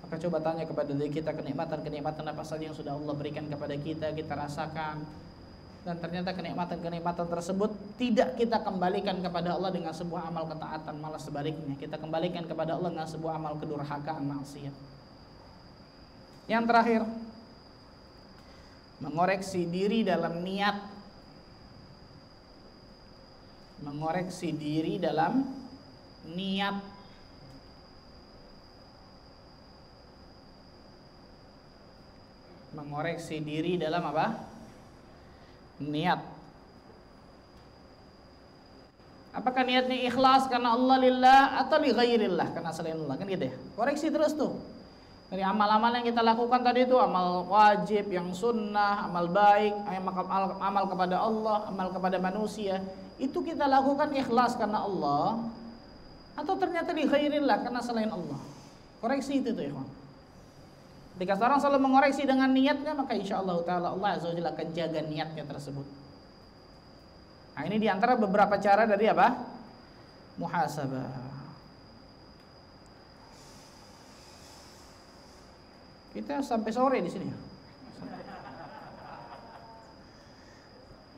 Maka coba tanya kepada diri kita, kenikmatan apa saja yang sudah Allah berikan kepada kita, kita rasakan. Dan ternyata kenikmatan tersebut tidak kita kembalikan kepada Allah dengan sebuah amal ketaatan, malah sebaliknya kita kembalikan kepada Allah dengan sebuah amal kedurhakaan, maksiat. Yang terakhir, mengoreksi diri dalam niat. Mengoreksi diri dalam niat. Mengoreksi diri dalam apa? Niat. Apakah niatnya ikhlas karena Allah lillah atau li ghairillah, karena selain Allah, kan gitu ya. Koreksi terus tuh. Dari amal-amal yang kita lakukan tadi itu, amal wajib, yang sunnah, amal baik, amal kepada Allah, amal kepada manusia, itu kita lakukan ikhlas karena Allah atau ternyata li ghairillah, karena selain Allah. Koreksi itu tuh, ikhwan. Ketika seorang selalu mengoreksi dengan niatnya, maka insya Allah ta'ala Allah Azza wa Jalla akan jaga niatnya tersebut. Nah, ini diantara beberapa cara dari apa? Muhasabah. Kita sampai sore di sini.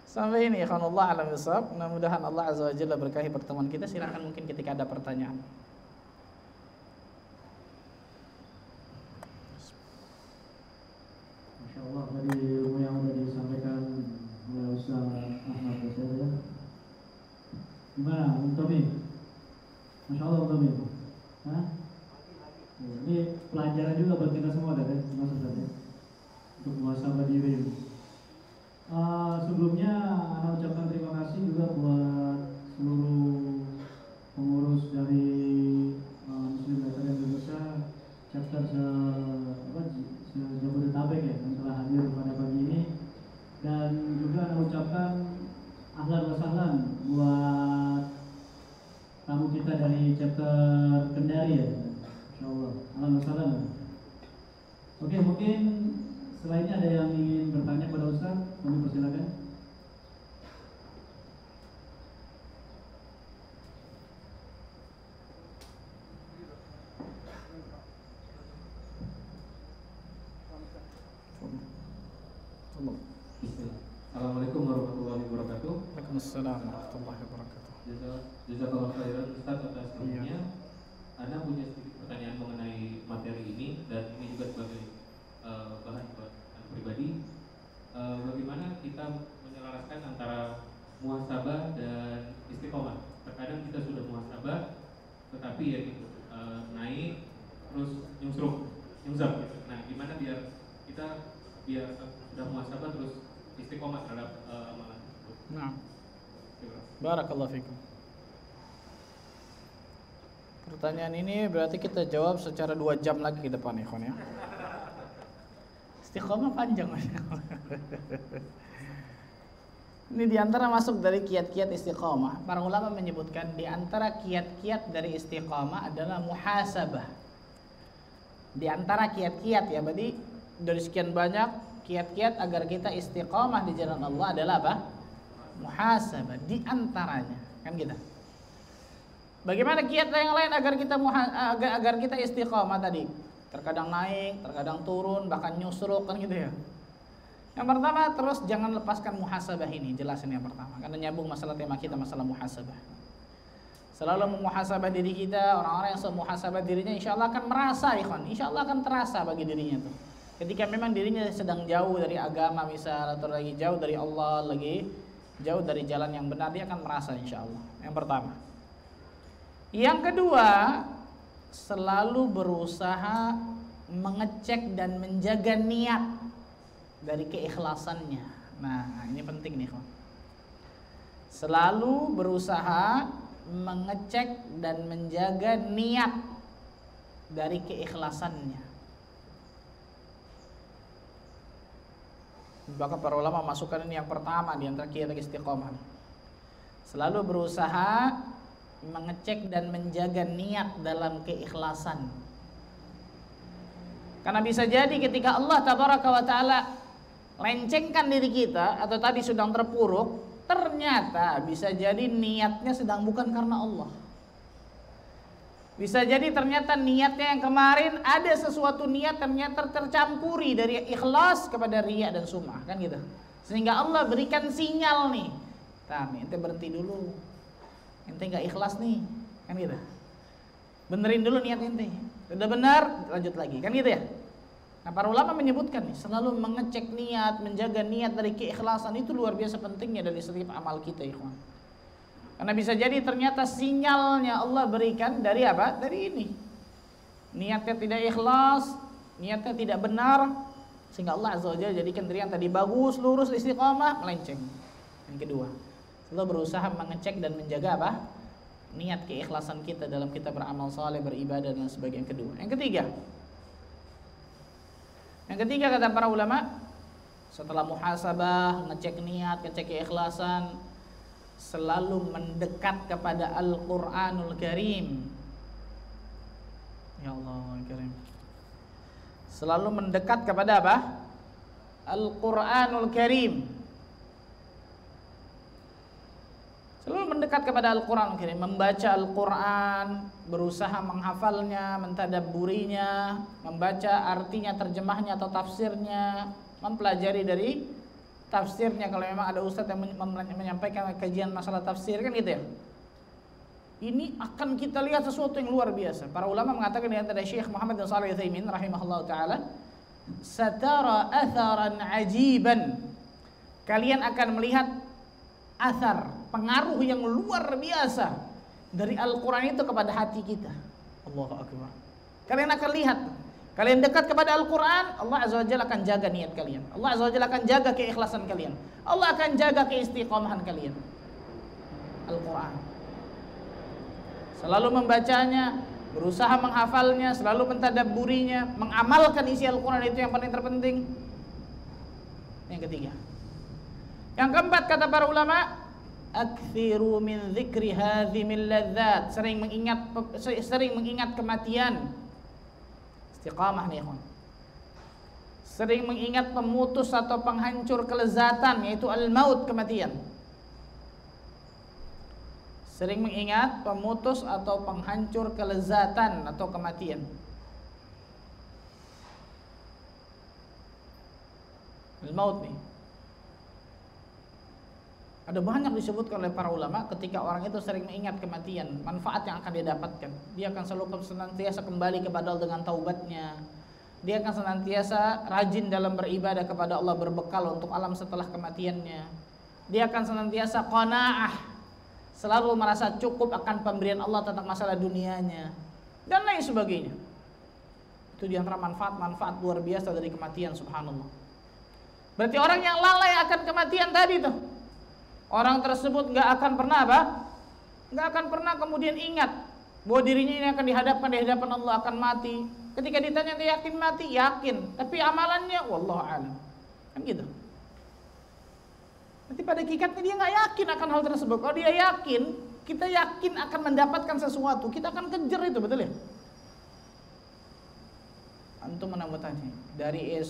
Sampai ini ya Allah alam bisawab. Mudah-mudahan Allah Azza wa Jalla berkahi pertemuan kita. Silakan mungkin ketika ada pertanyaan. Allah, tadi ilmu yang sudah disampaikan oleh Ustaz Ahmad Basir. Gimana, Tommy? Masya Allah, Tommy. Hah? Ini pelajaran juga buat kita semua, ya, Ustaz ya, untuk muhasabah diri. Sebelumnya, saya ucapkan terima kasih juga buat seluruh pengurus dari Muslim Veteran Indonesia chapter Jabodetabek ya, yang telah hadir pada pagi ini. Dan juga saya ucapkan ahlan wa sahlan buat tamu kita dari chapter Kendari ya, insyaallah. Ahlan wa sahlan. Oke, mungkin selainnya ada yang ingin bertanya pada Ustaz, kami persilakan. Assalamualaikum warahmatullahi wabarakatuh. Waalaikumsalam warahmatullahi wabarakatuh. Jazakallahu khairan Ustaz atas ilmunya. Anda punya sedikit pertanyaan mengenai materi ini, dan ini juga sebagai bahan buat Anda pribadi. Bagaimana kita menyelaraskan antara muhasabah dan istiqomah? Terkadang kita sudah muhasabah, tetapi ya gitu, naik terus nyungsep gitu. Nah, gimana biar kita sudah muhasabah terus istiqomah terhadap amalan tersebut? Nah, barakallahu fikum. Pertanyaan ini berarti kita jawab secara 2 jam lagi ke depan ya, ya. Istiqomah panjang. Ini diantara masuk dari kiat-kiat istiqomah. Para ulama menyebutkan diantara kiat-kiat dari istiqomah adalah muhasabah. Diantara kiat-kiat ya, berarti dari sekian banyak kiat-kiat agar kita istiqomah di jalan Allah adalah apa? Muhasabah. Di antaranya, kan kita. Bagaimana kiat yang lain agar kita istiqomah tadi? Terkadang naik, terkadang turun, bahkan nyusruk, kan gitu ya. Yang pertama, terus jangan lepaskan muhasabah ini. Jelasin yang pertama, karena nyambung masalah tema kita, masalah muhasabah. Selalu memuhasabah diri kita. Orang-orang yang semuhasabah dirinya insya Allah akan merasa, ikhwan, insya Allah akan terasa bagi dirinya tuh. Ketika memang dirinya sedang jauh dari agama misal, atau lagi jauh dari Allah, lagi jauh dari jalan yang benar, dia akan merasa insya Allah. Yang pertama. Yang kedua, selalu berusaha mengecek dan menjaga niat dari keikhlasannya. Nah, ini penting nih, kawan. Selalu berusaha mengecek dan menjaga niat dari keikhlasannya. Bahkan para ulama masukkan ini yang pertama di antara kiat istiqomah. Selalu berusaha mengecek dan menjaga niat dalam keikhlasan. Karena bisa jadi ketika Allah tabaraka wa ta'ala lencengkan diri kita atau tadi sedang terpuruk, ternyata bisa jadi niatnya sedang bukan karena Allah. Bisa jadi ternyata niatnya yang kemarin ada sesuatu niat ternyata tercampuri dari ikhlas kepada riya dan sum'ah, kan gitu. Sehingga Allah berikan sinyal nih, ente berhenti dulu, ente nggak ikhlas nih, kan gitu. Benerin dulu niat ente, udah benar lanjut lagi, kan gitu ya. Nah, para ulama menyebutkan nih, selalu mengecek niat, menjaga niat dari keikhlasan itu luar biasa pentingnya dari setiap amal kita, ikhwan. Karena bisa jadi ternyata sinyalnya Allah berikan dari apa? Dari ini. Niatnya tidak ikhlas, niatnya tidak benar, sehingga Allah azza wa jalla jadikan dari yang tadi bagus, lurus, istiqamah, melenceng. Yang kedua, selalu berusaha mengecek dan menjaga apa? Niat keikhlasan kita dalam kita beramal saleh, beribadah dan sebagainya. Yang kedua. Yang ketiga kata para ulama, setelah muhasabah, ngecek niat, ngecek keikhlasan, selalu mendekat kepada Al-Qur'anul Karim. Ya Allah Karim. Selalu mendekat kepada apa? Al-Qur'anul Karim. Selalu mendekat kepada Al-Qur'anul Karim, membaca Al-Qur'an, berusaha menghafalnya, mentadabburinya, membaca artinya, terjemahnya atau tafsirnya, mempelajari dari tafsirnya kalau memang ada ustadz yang menyampaikan kajian masalah tafsir, kan gitu ya. Ini akan kita lihat sesuatu yang luar biasa. Para ulama mengatakan di antara Syekh Muhammad bin Shalih Al-Utsaimin rahimahullah taala, satara atharan ajiban. Kalian akan melihat athar, pengaruh yang luar biasa dari Al-Qur'an itu kepada hati kita. Allahu akbar. Kalian akan lihat, kalian dekat kepada Al-Quran, Allah azza wa jalla akan jaga niat kalian. Allah azza wa jalla akan jaga keikhlasan kalian. Allah akan jaga keistiqomahan kalian. Al-Quran, selalu membacanya, berusaha menghafalnya, selalu mentadabburinya, mengamalkan isi Al-Quran, itu yang paling terpenting. Yang ketiga. Yang keempat kata para ulama, aktsiru min dzikri hadzimil ladzat, sering mengingat kematian. Istiqamah nih, ikhwan. Sering mengingat pemutus atau penghancur kelezatan, yaitu al-maut, kematian. Sering mengingat pemutus atau penghancur kelezatan atau kematian. Al-maut nih. Ada banyak disebutkan oleh para ulama ketika orang itu sering mengingat kematian, manfaat yang akan dia dapatkan. Dia akan selalu senantiasa kembali kepada Allah dengan taubatnya. Dia akan senantiasa rajin dalam beribadah kepada Allah, berbekal untuk alam setelah kematiannya. Dia akan senantiasa qanaah, selalu merasa cukup akan pemberian Allah tentang masalah dunianya, dan lain sebagainya. Itu di antara manfaat-manfaat luar biasa dari kematian, subhanallah. Berarti orang yang lalai akan kematian tadi tuh, orang tersebut nggak akan pernah apa? Nggak akan pernah kemudian ingat bahwa dirinya ini akan dihadapkan di hadapan Allah, akan mati. Ketika ditanya dia yakin mati, yakin. Tapi amalannya, wallahu a'lam. Kan gitu. Nanti pada hakikatnya dia nggak yakin akan hal tersebut. Kalau dia yakin, kita yakin akan mendapatkan sesuatu, kita akan kejar itu, betul ya? Antum mana bertanya? Dari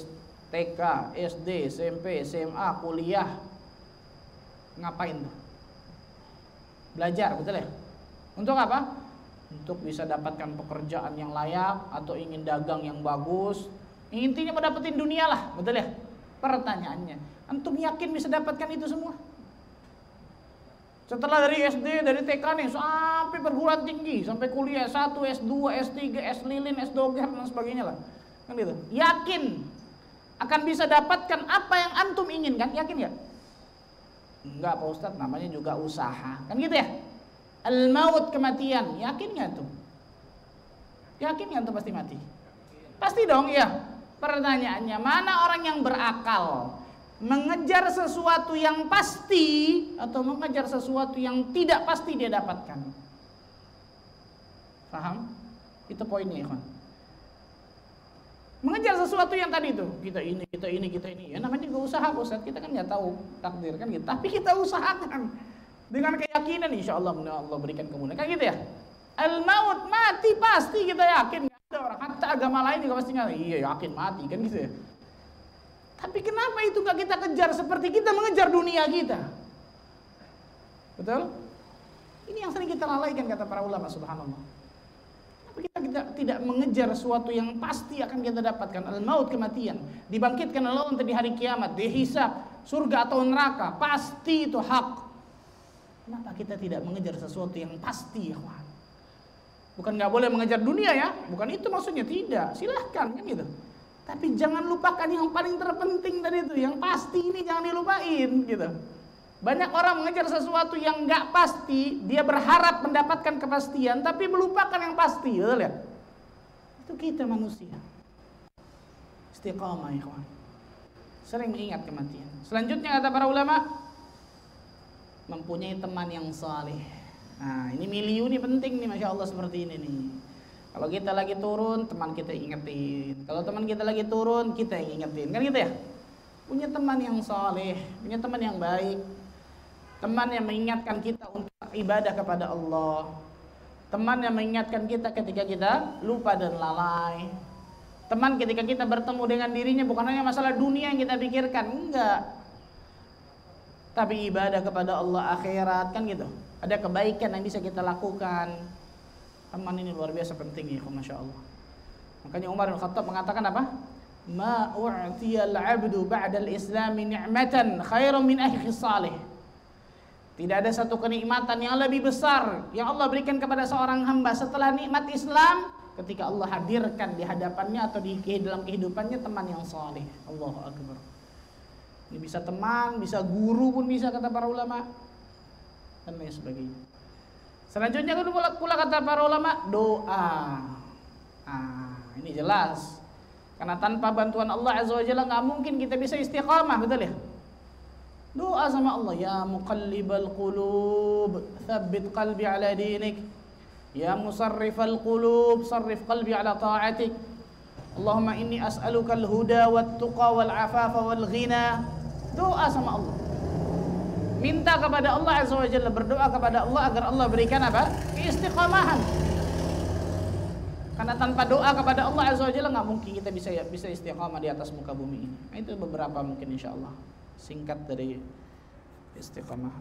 TK, SD, SMP, SMA, kuliah, ngapain tuh? Belajar, betul ya? Untuk apa? Untuk bisa dapatkan pekerjaan yang layak, atau ingin dagang yang bagus. Intinya mau dapetin dunia lah, betul ya? Pertanyaannya, antum yakin bisa dapatkan itu semua? Setelah dari SD, dari TK nih, sampai perguruan tinggi, sampai kuliah S1, S2, S3, S lilin, S doger dan sebagainya lah, kan gitu. Yakin akan bisa dapatkan apa yang antum inginkan? Yakin ya? Enggak Pak Ustadz, namanya juga usaha, kan gitu ya? Al-maut, kematian, yakin nggak tuh? Yakin nggak tuh pasti mati? Pasti dong ya. Pertanyaannya, mana orang yang berakal mengejar sesuatu yang pasti atau mengejar sesuatu yang tidak pasti dia dapatkan? Paham? Itu poinnya, ikhwan. Mengejar sesuatu yang tadi itu, kita ini, ya namanya juga usaha, Ustaz. Kita kan nggak tahu takdir kan gitu, tapi kita usahakan. dengan keyakinan insya Allah Allah berikan kemudahan. Kan gitu ya. Al-maut, mati pasti kita yakin. Nggak ada orang, hatta agama lain juga pasti nggak. Iya yakin mati kan gitu ya. Tapi kenapa itu nggak kita kejar seperti kita mengejar dunia kita? Betul? Ini yang sering kita lalaikan kata para ulama, subhanallah. Tapi kita tidak mengejar sesuatu yang pasti akan kita dapatkan. Al-maut, kematian. Dibangkitkan oleh Allah nanti di hari kiamat, dihisab, surga atau neraka, pasti itu hak. Kenapa kita tidak mengejar sesuatu yang pasti ya kawan? Bukan nggak boleh mengejar dunia ya, bukan itu maksudnya, tidak. Silahkan kan gitu. Tapi jangan lupakan yang paling terpenting tadi itu, yang pasti ini jangan dilupain gitu. Banyak orang mengejar sesuatu yang nggak pasti, dia berharap mendapatkan kepastian, tapi melupakan yang pasti, betul ya? Itu kita manusia. Istiqamah ya kawan. Sering mengingat kematian. Selanjutnya kata para ulama, mempunyai teman yang saleh. Nah ini miliu nih penting nih, masya Allah seperti ini nih. Kalau kita lagi turun, teman kita ingetin. Kalau teman kita lagi turun, kita yang ingetin. Kan gitu ya? Punya teman yang saleh, punya teman yang baik. Teman yang mengingatkan kita untuk ibadah kepada Allah. Teman yang mengingatkan kita ketika kita lupa dan lalai. Teman ketika kita bertemu dengan dirinya bukan hanya masalah dunia yang kita pikirkan, enggak. Tapi ibadah kepada Allah, akhirat, kan gitu. Ada kebaikan yang bisa kita lakukan. Teman ini luar biasa penting ya, masya Allah. Makanya Umar bin Khattab mengatakan apa? Ma u'tiyal 'abdu ba'dal islami ni'matan khairum min akhi salih. Tidak ada satu kenikmatan yang lebih besar yang Allah berikan kepada seorang hamba setelah nikmat Islam, ketika Allah hadirkan di hadapannya atau di dalam kehidupannya teman yang saleh. Allahu akbar. Ini bisa teman, bisa guru pun bisa kata para ulama, dan lain sebagainya. Selanjutnya pula kata para ulama, doa. Ini jelas. Karena tanpa bantuan Allah Azza wa Jalla nggak mungkin kita bisa istiqamah, betul ya? Doa sama Allah, ya muqallibal qulub, tsabbit qalbi ala dinik. Ya musarrifal qulub, sarrif qalbi ala ta'atik. Allahumma inni as'aluka al-huda wat tuqa wal afafa wal ghina. Doa sama Allah. Minta kepada Allah Azza wa Jalla, berdoa kepada Allah agar Allah berikan apa? Istiqamahan. Karena tanpa doa kepada Allah Azza wa Jalla nggak mungkin kita bisa istiqamah di atas muka bumi ini. Nah, itu beberapa mungkin insyaallah singkat dari istiqamah.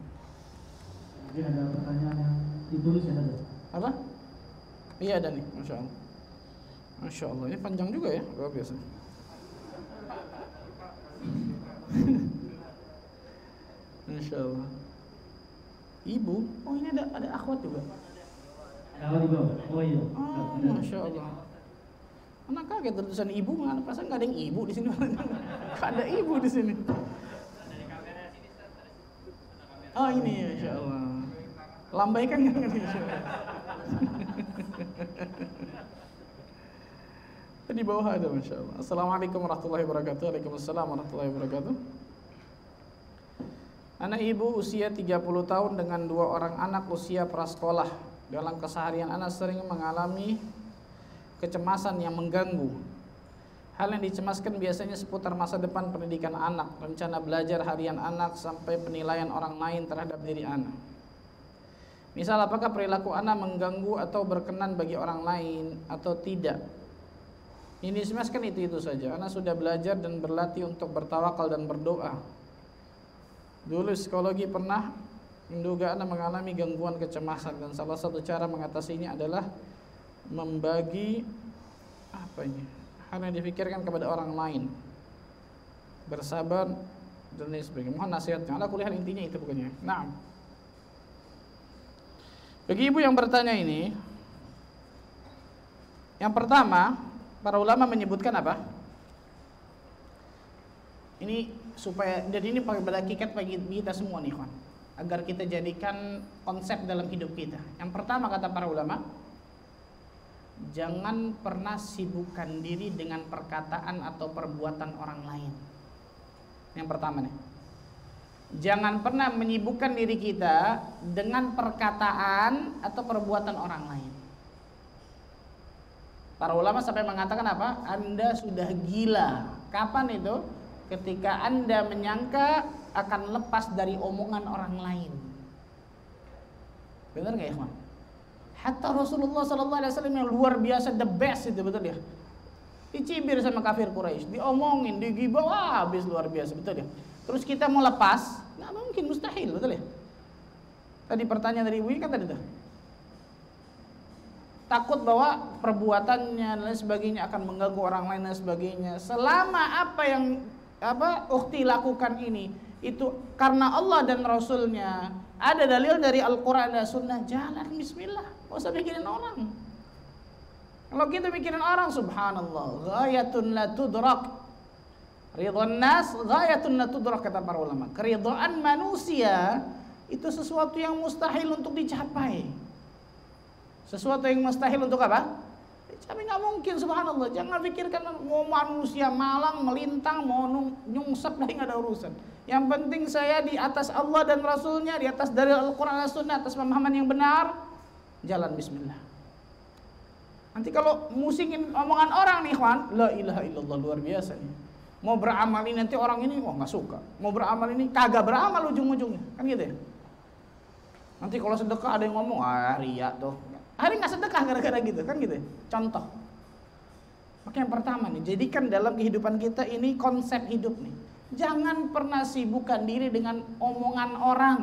Jadi ada pertanyaan yang ditulis ya tadi. Apa? Iya ada nih, masya Allah. Masya Allah, ini panjang juga ya, luar biasa. Masya Allah. Ibu, oh ini ada akhwat juga. Ada di bawah. Oh iya. Oh, masya Allah. Anak kaget tulisan ibu, mana perasaan nggak ada yang ibu di sini. Nggak ada ibu di sini. Oh ini, masya Allah. Lambaikan kan ini. Di bawah ada, masya Allah. Assalamualaikum warahmatullahi wabarakatuh. Waalaikumsalam warahmatullahi wabarakatuh. Anak ibu usia 30 tahun dengan 2 orang anak usia prasekolah. Dalam keseharian anak sering mengalami kecemasan yang mengganggu. Hal yang dicemaskan biasanya seputar masa depan pendidikan anak, rencana belajar harian anak, sampai penilaian orang lain terhadap diri anak. Misal, apakah perilaku anak mengganggu atau berkenan bagi orang lain atau tidak? Ini dicemaskan itu saja. Anak sudah belajar dan berlatih untuk bertawakal dan berdoa. Dulu psikologi pernah menduga anak mengalami gangguan kecemasan, dan salah satu cara mengatasinya adalah membagi hal yang difikirkan kepada orang lain, bersabar dan lain sebagainya. Mohon nasihatnya. Ala kuliah intinya itu pokoknya. Nah, bagi ibu yang bertanya ini, yang pertama para ulama menyebutkan apa? Ini supaya, dan ini berhakikat bagi kita semua nih kawan, agar kita jadikan konsep dalam hidup kita. Yang pertama kata para ulama, jangan pernah sibukkan diri dengan perkataan atau perbuatan orang lain. Yang pertama nih, jangan pernah menyibukkan diri kita dengan perkataan atau perbuatan orang lain. Para ulama sampai mengatakan apa? Anda sudah gila. Kapan itu? Ketika Anda menyangka akan lepas dari omongan orang lain. Benar nggak ikhwan? Hatta Rasulullah sallallahu alaihi wasallam yang luar biasa, the best itu, betul ya? Dicibir sama kafir Quraisy, diomongin, digibah, wah habis luar biasa, betul ya? Terus kita mau lepas, nggak mungkin, mustahil, betul ya? Tadi pertanyaan dari ibu ini kan tadi tuh, takut bahwa perbuatannya dan lain sebagainya akan mengganggu orang lain dan sebagainya. Selama apa yang ukhti lakukan ini itu karena Allah dan Rasulnya, ada dalil dari Al-Quran dan Sunnah, jalan bismillah, gak usah mikirin orang. Kalau kita mikirin orang, subhanallah, ghayatun la tudrak, ridwan nas ghayatun la tudrak, kata para ulama. Keridhaan manusia itu sesuatu yang mustahil untuk dicapai. Sesuatu yang mustahil untuk apa? Dicapai, nggak mungkin, subhanallah. Jangan pikirkan mau manusia malang melintang, mau nyungsep, nggak ada urusan. Yang penting saya di atas Allah dan Rasulnya, di atas dari Al-Quran dan Sunnah, atas pemahaman yang benar, jalan bismillah. Nanti kalau musingin omongan orang nih, ikhwan, la ilaha illallah, luar biasa nih. Mau beramal ini nanti orang ini wah nggak suka. Mau beramal ini kagak beramal ujung-ujungnya, kan gitu ya. Nanti kalau sedekah ada yang ngomong, ria tuh. Hari nggak sedekah gara-gara gitu, kan gitu ya. Contoh. Maka yang pertama nih, jadikan dalam kehidupan kita ini konsep hidup nih. Jangan pernah sibukkan diri dengan omongan orang,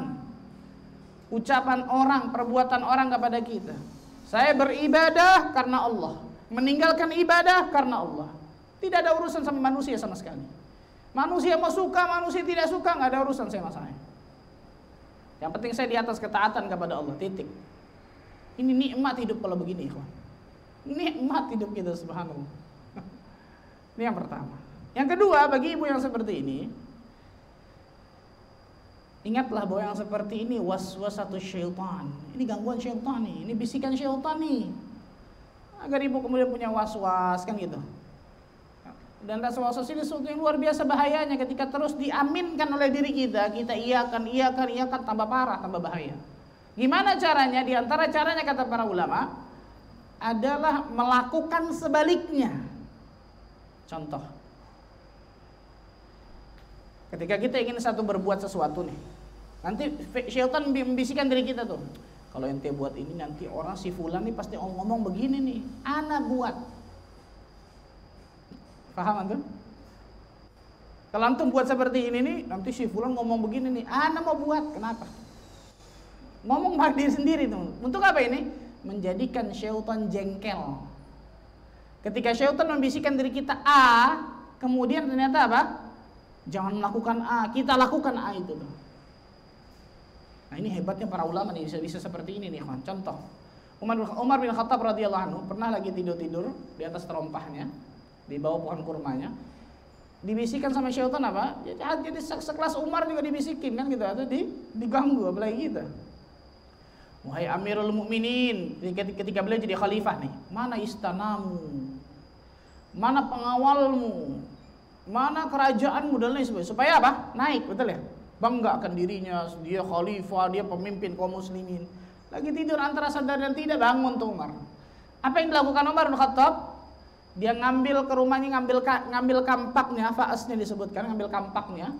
ucapan orang, perbuatan orang kepada kita. Saya beribadah karena Allah, meninggalkan ibadah karena Allah. Tidak ada urusan sama manusia sama sekali. Manusia mau suka, manusia tidak suka, nggak ada urusan sama saya. Yang penting saya di atas ketaatan kepada Allah, titik. Ini nikmat hidup kalau begini, ikhwan. Nikmat hidup kita, subhanallah. Ini yang pertama. Yang kedua, bagi ibu yang seperti ini, ingatlah bahwa yang seperti ini waswasatus syaitan. Ini gangguan syaitan nih, ini bisikan syaitan nih. Agar ibu kemudian punya waswas, kan gitu. Dan rasa waswas ini sesuatu yang luar biasa bahayanya ketika terus diaminkan oleh diri kita. Kita iyakan, tambah parah, tambah bahaya. Gimana caranya? Di antara caranya kata para ulama adalah melakukan sebaliknya. Contoh, ketika kita ingin berbuat sesuatu nih, nanti syaitan membisikkan diri kita tuh, kalau ente buat ini nanti orang si fulan nih pasti ngomong begini nih, ana buat. Paham antum? Kalau antum buat seperti ini nih, nanti si fulan ngomong begini nih, ana mau buat. Kenapa? Ngomong pada diri sendiri tuh. Untuk apa ini? Menjadikan syaitan jengkel. Ketika syaitan membisikkan diri kita A, kemudian ternyata apa? Jangan melakukan A, kita lakukan A itu tuh. Nah, ini hebatnya para ulama nih, bisa seperti ini nih, kawan. Contoh, Umar bin Khattab radhiyallahu anhu pernah lagi tidur di atas terompahnya, di bawah pohon kurmanya. Dibisikkan sama syaitan apa? Jadi sekelas Umar juga dibisikin kan gitu, atau diganggu apalagi kita. Wahai Amirul Mukminin, ketika beliau jadi khalifah nih, mana istanamu, mana pengawalmu, mana kerajaanmu dan lain sebagainya, supaya apa? Naik, betul ya? Bangga akan dirinya, dia khalifah, dia pemimpin kaum muslimin. Lagi tidur antara sadar dan tidak, bangun tuh Umar. Apa yang dilakukan Umar bin Khattab? Dia ngambil ke rumahnya, ngambil kampaknya, faasnya disebutkan, ngambil kampaknya.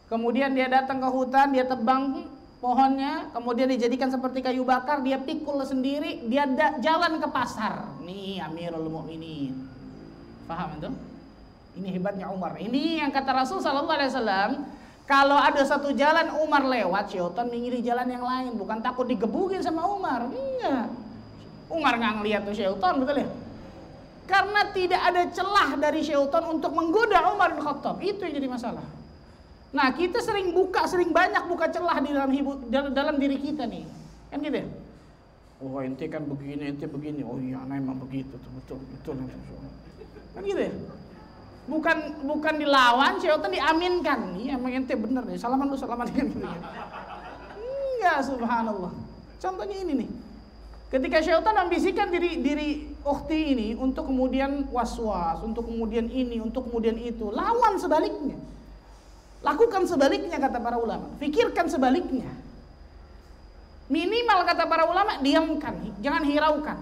Kemudian dia datang ke hutan, dia tebang pohonnya, kemudian dijadikan seperti kayu bakar, dia pikul sendiri, dia jalan ke pasar. Nih Amirul Mukminin. Paham itu? Ini hebatnya Umar. Ini yang kata Rasul sallallahu alaihi wasallam, kalau ada satu jalan Umar lewat, syaitan mengiri jalan yang lain, bukan takut digebukin sama Umar. Enggak. Umar nggak ngelihat tuh syaitan, betul ya? Karena tidak ada celah dari syaitan untuk menggoda Umar bin Khattab. Itu yang jadi masalah. Nah, kita sering banyak buka celah di dalam diri kita nih. Kan gitu ya? Oh, ente kan begini, ente begini. Oh iya, nah emang begitu tuh, betul. Kan gitu ya? Bukan dilawan, syaitan diaminkan. Iya, emang ente bener nih. Salaman gitu. Enggak, subhanallah. Contohnya ini nih. Ketika syaitan membisikkan diri ukhti ini untuk kemudian waswas, untuk kemudian ini, untuk kemudian itu, lawan sebaliknya. Lakukan sebaliknya kata para ulama. Fikirkan sebaliknya. Minimal kata para ulama, diamkan, jangan hiraukan.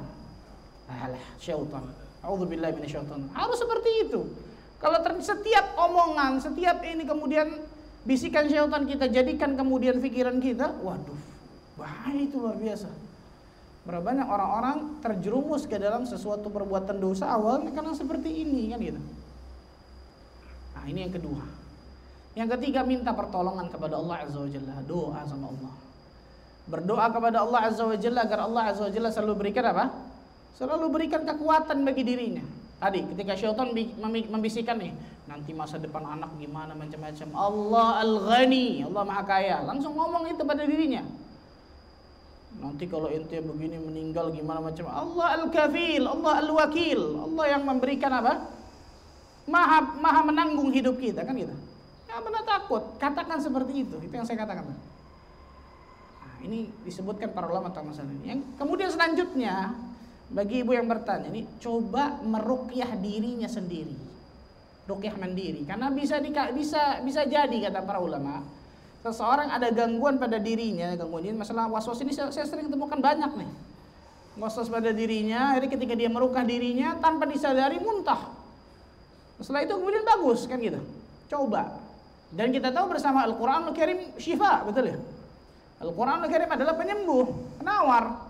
Alah, syaitan. A'udzubillahi minasyaitonir. Harus seperti itu. Kalau setiap omongan, setiap ini kemudian bisikan syaitan kita jadikan kemudian pikiran kita, waduh, bahaya itu luar biasa. Berapa banyak orang-orang terjerumus ke dalam sesuatu perbuatan dosa awalnya karena seperti ini kan gitu. Nah, ini yang kedua. Yang ketiga, minta pertolongan kepada Allah Azza wa Jalla, doa sama Allah. Berdoa kepada Allah Azza wa Jalla agar Allah Azza wa Jalla selalu berikan apa? Selalu berikan kekuatan bagi dirinya. Tadi ketika syaitan membisikkan nih, nanti masa depan anak gimana macam-macam. Allah Al-Ghani, Allah Maha Kaya. Langsung ngomong itu pada dirinya. Nanti kalau ente begini meninggal gimana macam. Allah Al-Kafil, Allah Al-Wakil. Allah yang memberikan apa? Maha menanggung hidup kita kan gitu. Ya benar takut, katakan seperti itu. Itu yang saya katakan. Nah, ini disebutkan para ulama tentang masalah ini. Yang kemudian selanjutnya, bagi ibu yang bertanya ini, coba meruqyah dirinya sendiri, ruqyah mandiri. Karena bisa jadi kata para ulama, seseorang ada gangguan pada dirinya, gangguan ini masalah waswas ini saya sering temukan banyak nih. Waswas pada dirinya, jadi ketika dia meruqyah dirinya tanpa disadari muntah. Setelah itu kemudian bagus kan gitu. Coba. Dan kita tahu bersama Al-Quranul Karim syifa, betul ya? Al-Quranul Karim adalah penyembuh, penawar.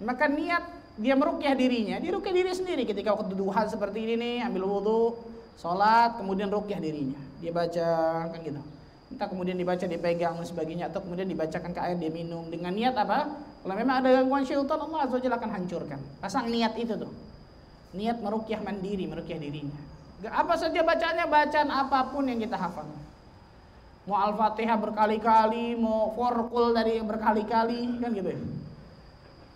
Maka niat dia meruqyah dirinya, dia ruqyah diri sendiri ketika waktu duha seperti ini nih, ambil wudu, sholat, kemudian ruqyah dirinya. Dia baca kan gitu. Entah kemudian dibaca, dipegang dan sebagainya, atau kemudian dibacakan ke air, dia minum. Dengan niat apa? Kalau memang ada gangguan syaitan, Allah Azza wa Jalla akan hancurkan. Pasang niat itu tuh. Niat meruqyah mandiri, meruqyah dirinya. Apa saja bacaannya, bacaan apapun yang kita hafal. Mau Al-Fatihah berkali-kali, mau Forqul dari berkali-kali, kan gitu ya.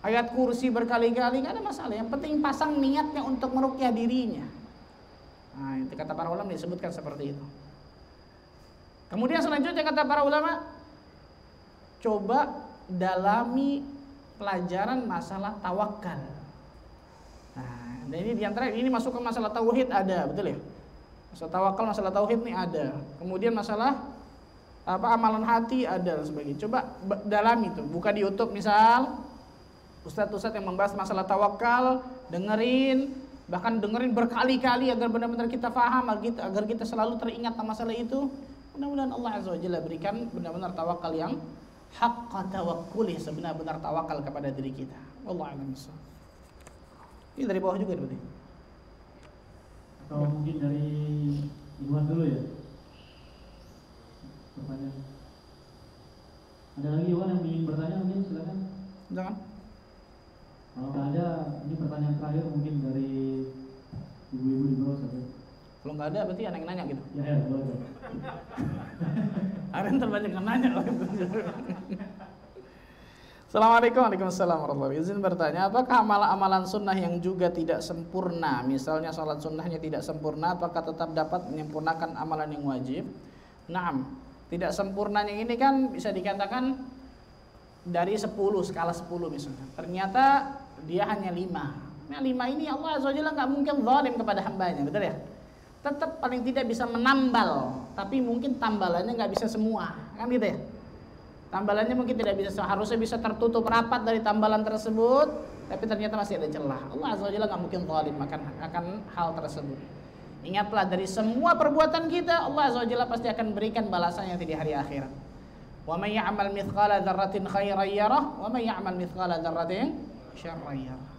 Ayat kursi berkali-kali, gak ada masalah. Yang penting pasang niatnya untuk meruqyah dirinya. Nah, itu kata para ulama disebutkan seperti itu. Kemudian selanjutnya kata para ulama, coba dalami pelajaran masalah tawakal. Nah, dan ini diantara ini masuk ke masalah tauhid ada, betul ya? Masalah tawakal, masalah tauhid ini ada. Kemudian masalah amalan hati ada dan sebagainya. Coba dalami tuh, buka di YouTube misal, ustadz-ustadz yang membahas masalah tawakal, dengerin, bahkan dengerin berkali-kali agar benar-benar kita faham, agar kita selalu teringat masalah itu. Mudah-mudahan Allah Azza wa Jalla berikan benar-benar tawakal yang haqqa tawakkuli, sebenar-benar tawakal kepada diri kita. Wallahu a'lam bishawab. Ini dari bawah juga berarti. Atau mungkin dari Iwan dulu ya. Pertanyaan. Ada lagi Iwan yang ingin bertanya, mungkin silakan. Jangan. Kalau nggak ada, ini pertanyaan terakhir mungkin dari ibu-ibu di bawah saja. Kalau nggak ada berarti anak yang nanya gitu. Ya, boleh. Ada yang terbanyak yang nanya. Assalamualaikum warahmatullahi wabarakatuh. Izin bertanya, apakah amalan sunnah yang juga tidak sempurna, misalnya salat sunnahnya tidak sempurna, apakah tetap dapat menyempurnakan amalan yang wajib? Naam. Tidak sempurnanya ini kan bisa dikatakan dari 10, skala 10 misalnya. Ternyata dia hanya 5. Nah 5 ini Allah Azza wa Jalla nggak mungkin zalim kepada hambanya, betul ya? Tetap paling tidak bisa menambal, tapi mungkin tambalannya nggak bisa semua, kan gitu ya? Tambalannya mungkin tidak bisa, harusnya bisa tertutup rapat dari tambalan tersebut, tapi ternyata masih ada celah. Allah Azza wa Jalla nggak mungkin zalim akan hal tersebut. Ingatlah, dari semua perbuatan kita Allah Azza wa Jalla pasti akan berikan balasannya di hari akhirat. Wa may ya'mal mithqala dzarratin khairan yarah wa may ya'mal mithqala dzarratin syarran yarah.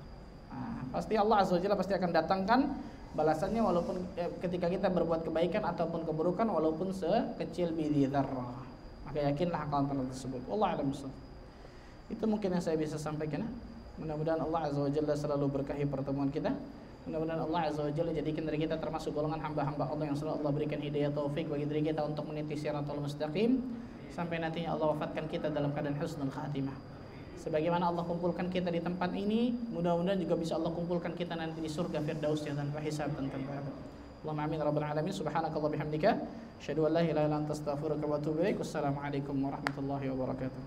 Pasti Allah Azza wa Jalla pasti akan datangkan balasannya walaupun ketika kita berbuat kebaikan ataupun keburukan walaupun sekecil bidhi dzarrah. Maka yakinlah akan tersebut. Wallahu a'lam bishawab. Itu mungkin yang saya bisa sampaikan. Mudah-mudahan Allah Azza wa Jalla selalu berkahi pertemuan kita. Mudah-mudahan Allah Azza wa Jalla jadikan diri kita termasuk golongan hamba-hamba Allah yang selalu Allah berikan hidayah taufik bagi diri kita untuk meniti siratal mustaqim sampai nantinya Allah wafatkan kita dalam keadaan husnul khatimah. Sebagaimana Allah kumpulkan kita di tempat ini, mudah-mudahan juga bisa Allah kumpulkan kita nanti di surga firdaus tanpa hisab dan tanpa adab. Allahumma amin rabbal alamin. Subhanakallah bihamdika asyhadu an la ilaha illa anta astaghfiruka wa atubu ilaik. Wassalamualaikum warahmatullahi wabarakatuh.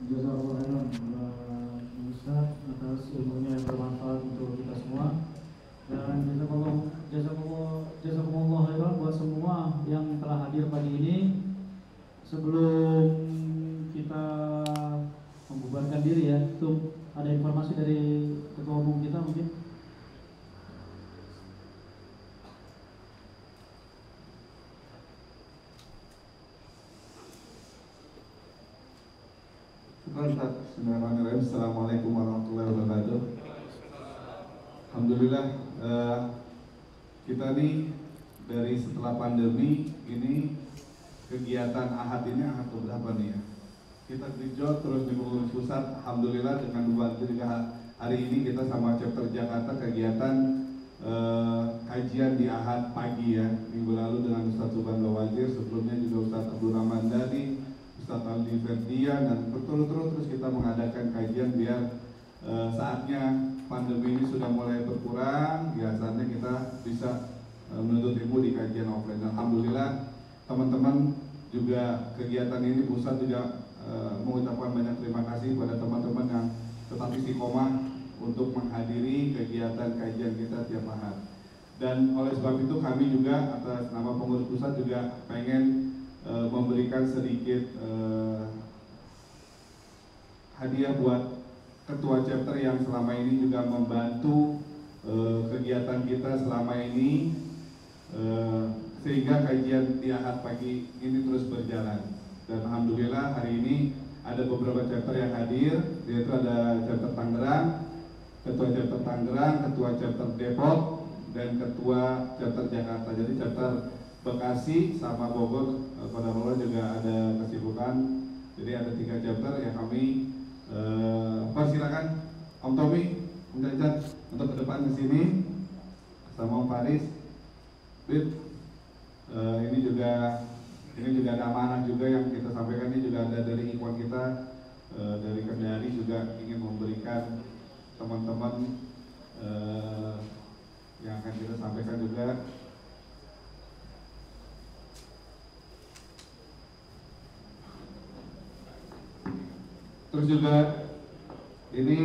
Jazakallahu khairan Ustaz atas ilmunya yang bermanfaat untuk kita semua, dan jazakumullah khairan buat semua yang telah hadir pagi ini. Sebelum kita membubarkan diri ya, itu ada informasi dari ketua umum kita mungkin. Ustaz. Bismillahirrahmanirrahim. Assalamualaikum warahmatullahi wabarakatuh. Alhamdulillah, kita nih dari setelah pandemi ini kegiatan ahad ini ahad keberapa nih ya? Kita genjot terus di pengurus pusat. Alhamdulillah dengan membantu juga hari ini kita sama chapter Jakarta kegiatan kajian di ahad pagi ya. Minggu lalu dengan Ustadz Subhan Bawazir, sebelumnya juga Ustadz Abdul Rahman Dadi, Ustadz Aldi Ferdian, dan berturut-turut terus kita mengadakan kajian biar saatnya pandemi ini sudah mulai berkurang, ya saatnya kita bisa menuntut ilmu di kajian offline. Alhamdulillah teman-teman juga kegiatan ini pusat juga mengucapkan banyak terima kasih pada teman-teman yang tetap istiqomah untuk menghadiri kegiatan kajian kita tiap ahad. Dan oleh sebab itu kami juga atas nama pengurus pusat juga pengen memberikan sedikit hadiah buat ketua chapter yang selama ini juga membantu kegiatan kita selama ini sehingga kajian di ahad pagi ini terus berjalan. Dan alhamdulillah hari ini ada beberapa chapter yang hadir, yaitu ada chapter Tangerang, ketua chapter Tangerang, ketua chapter Depok, dan ketua chapter Jakarta. Jadi chapter Bekasi sama Bogor pada Allah juga ada kesibukan. Jadi ada 3 chapter yang kami persilakan Om Tommy, Om Cacat untuk ke depan ke sini sama Om Faris. Ini juga ada amanah juga yang kita sampaikan. Ini juga ada dari ikhwan kita dari Kendari juga ingin memberikan teman-teman yang akan kita sampaikan juga. Terus juga ini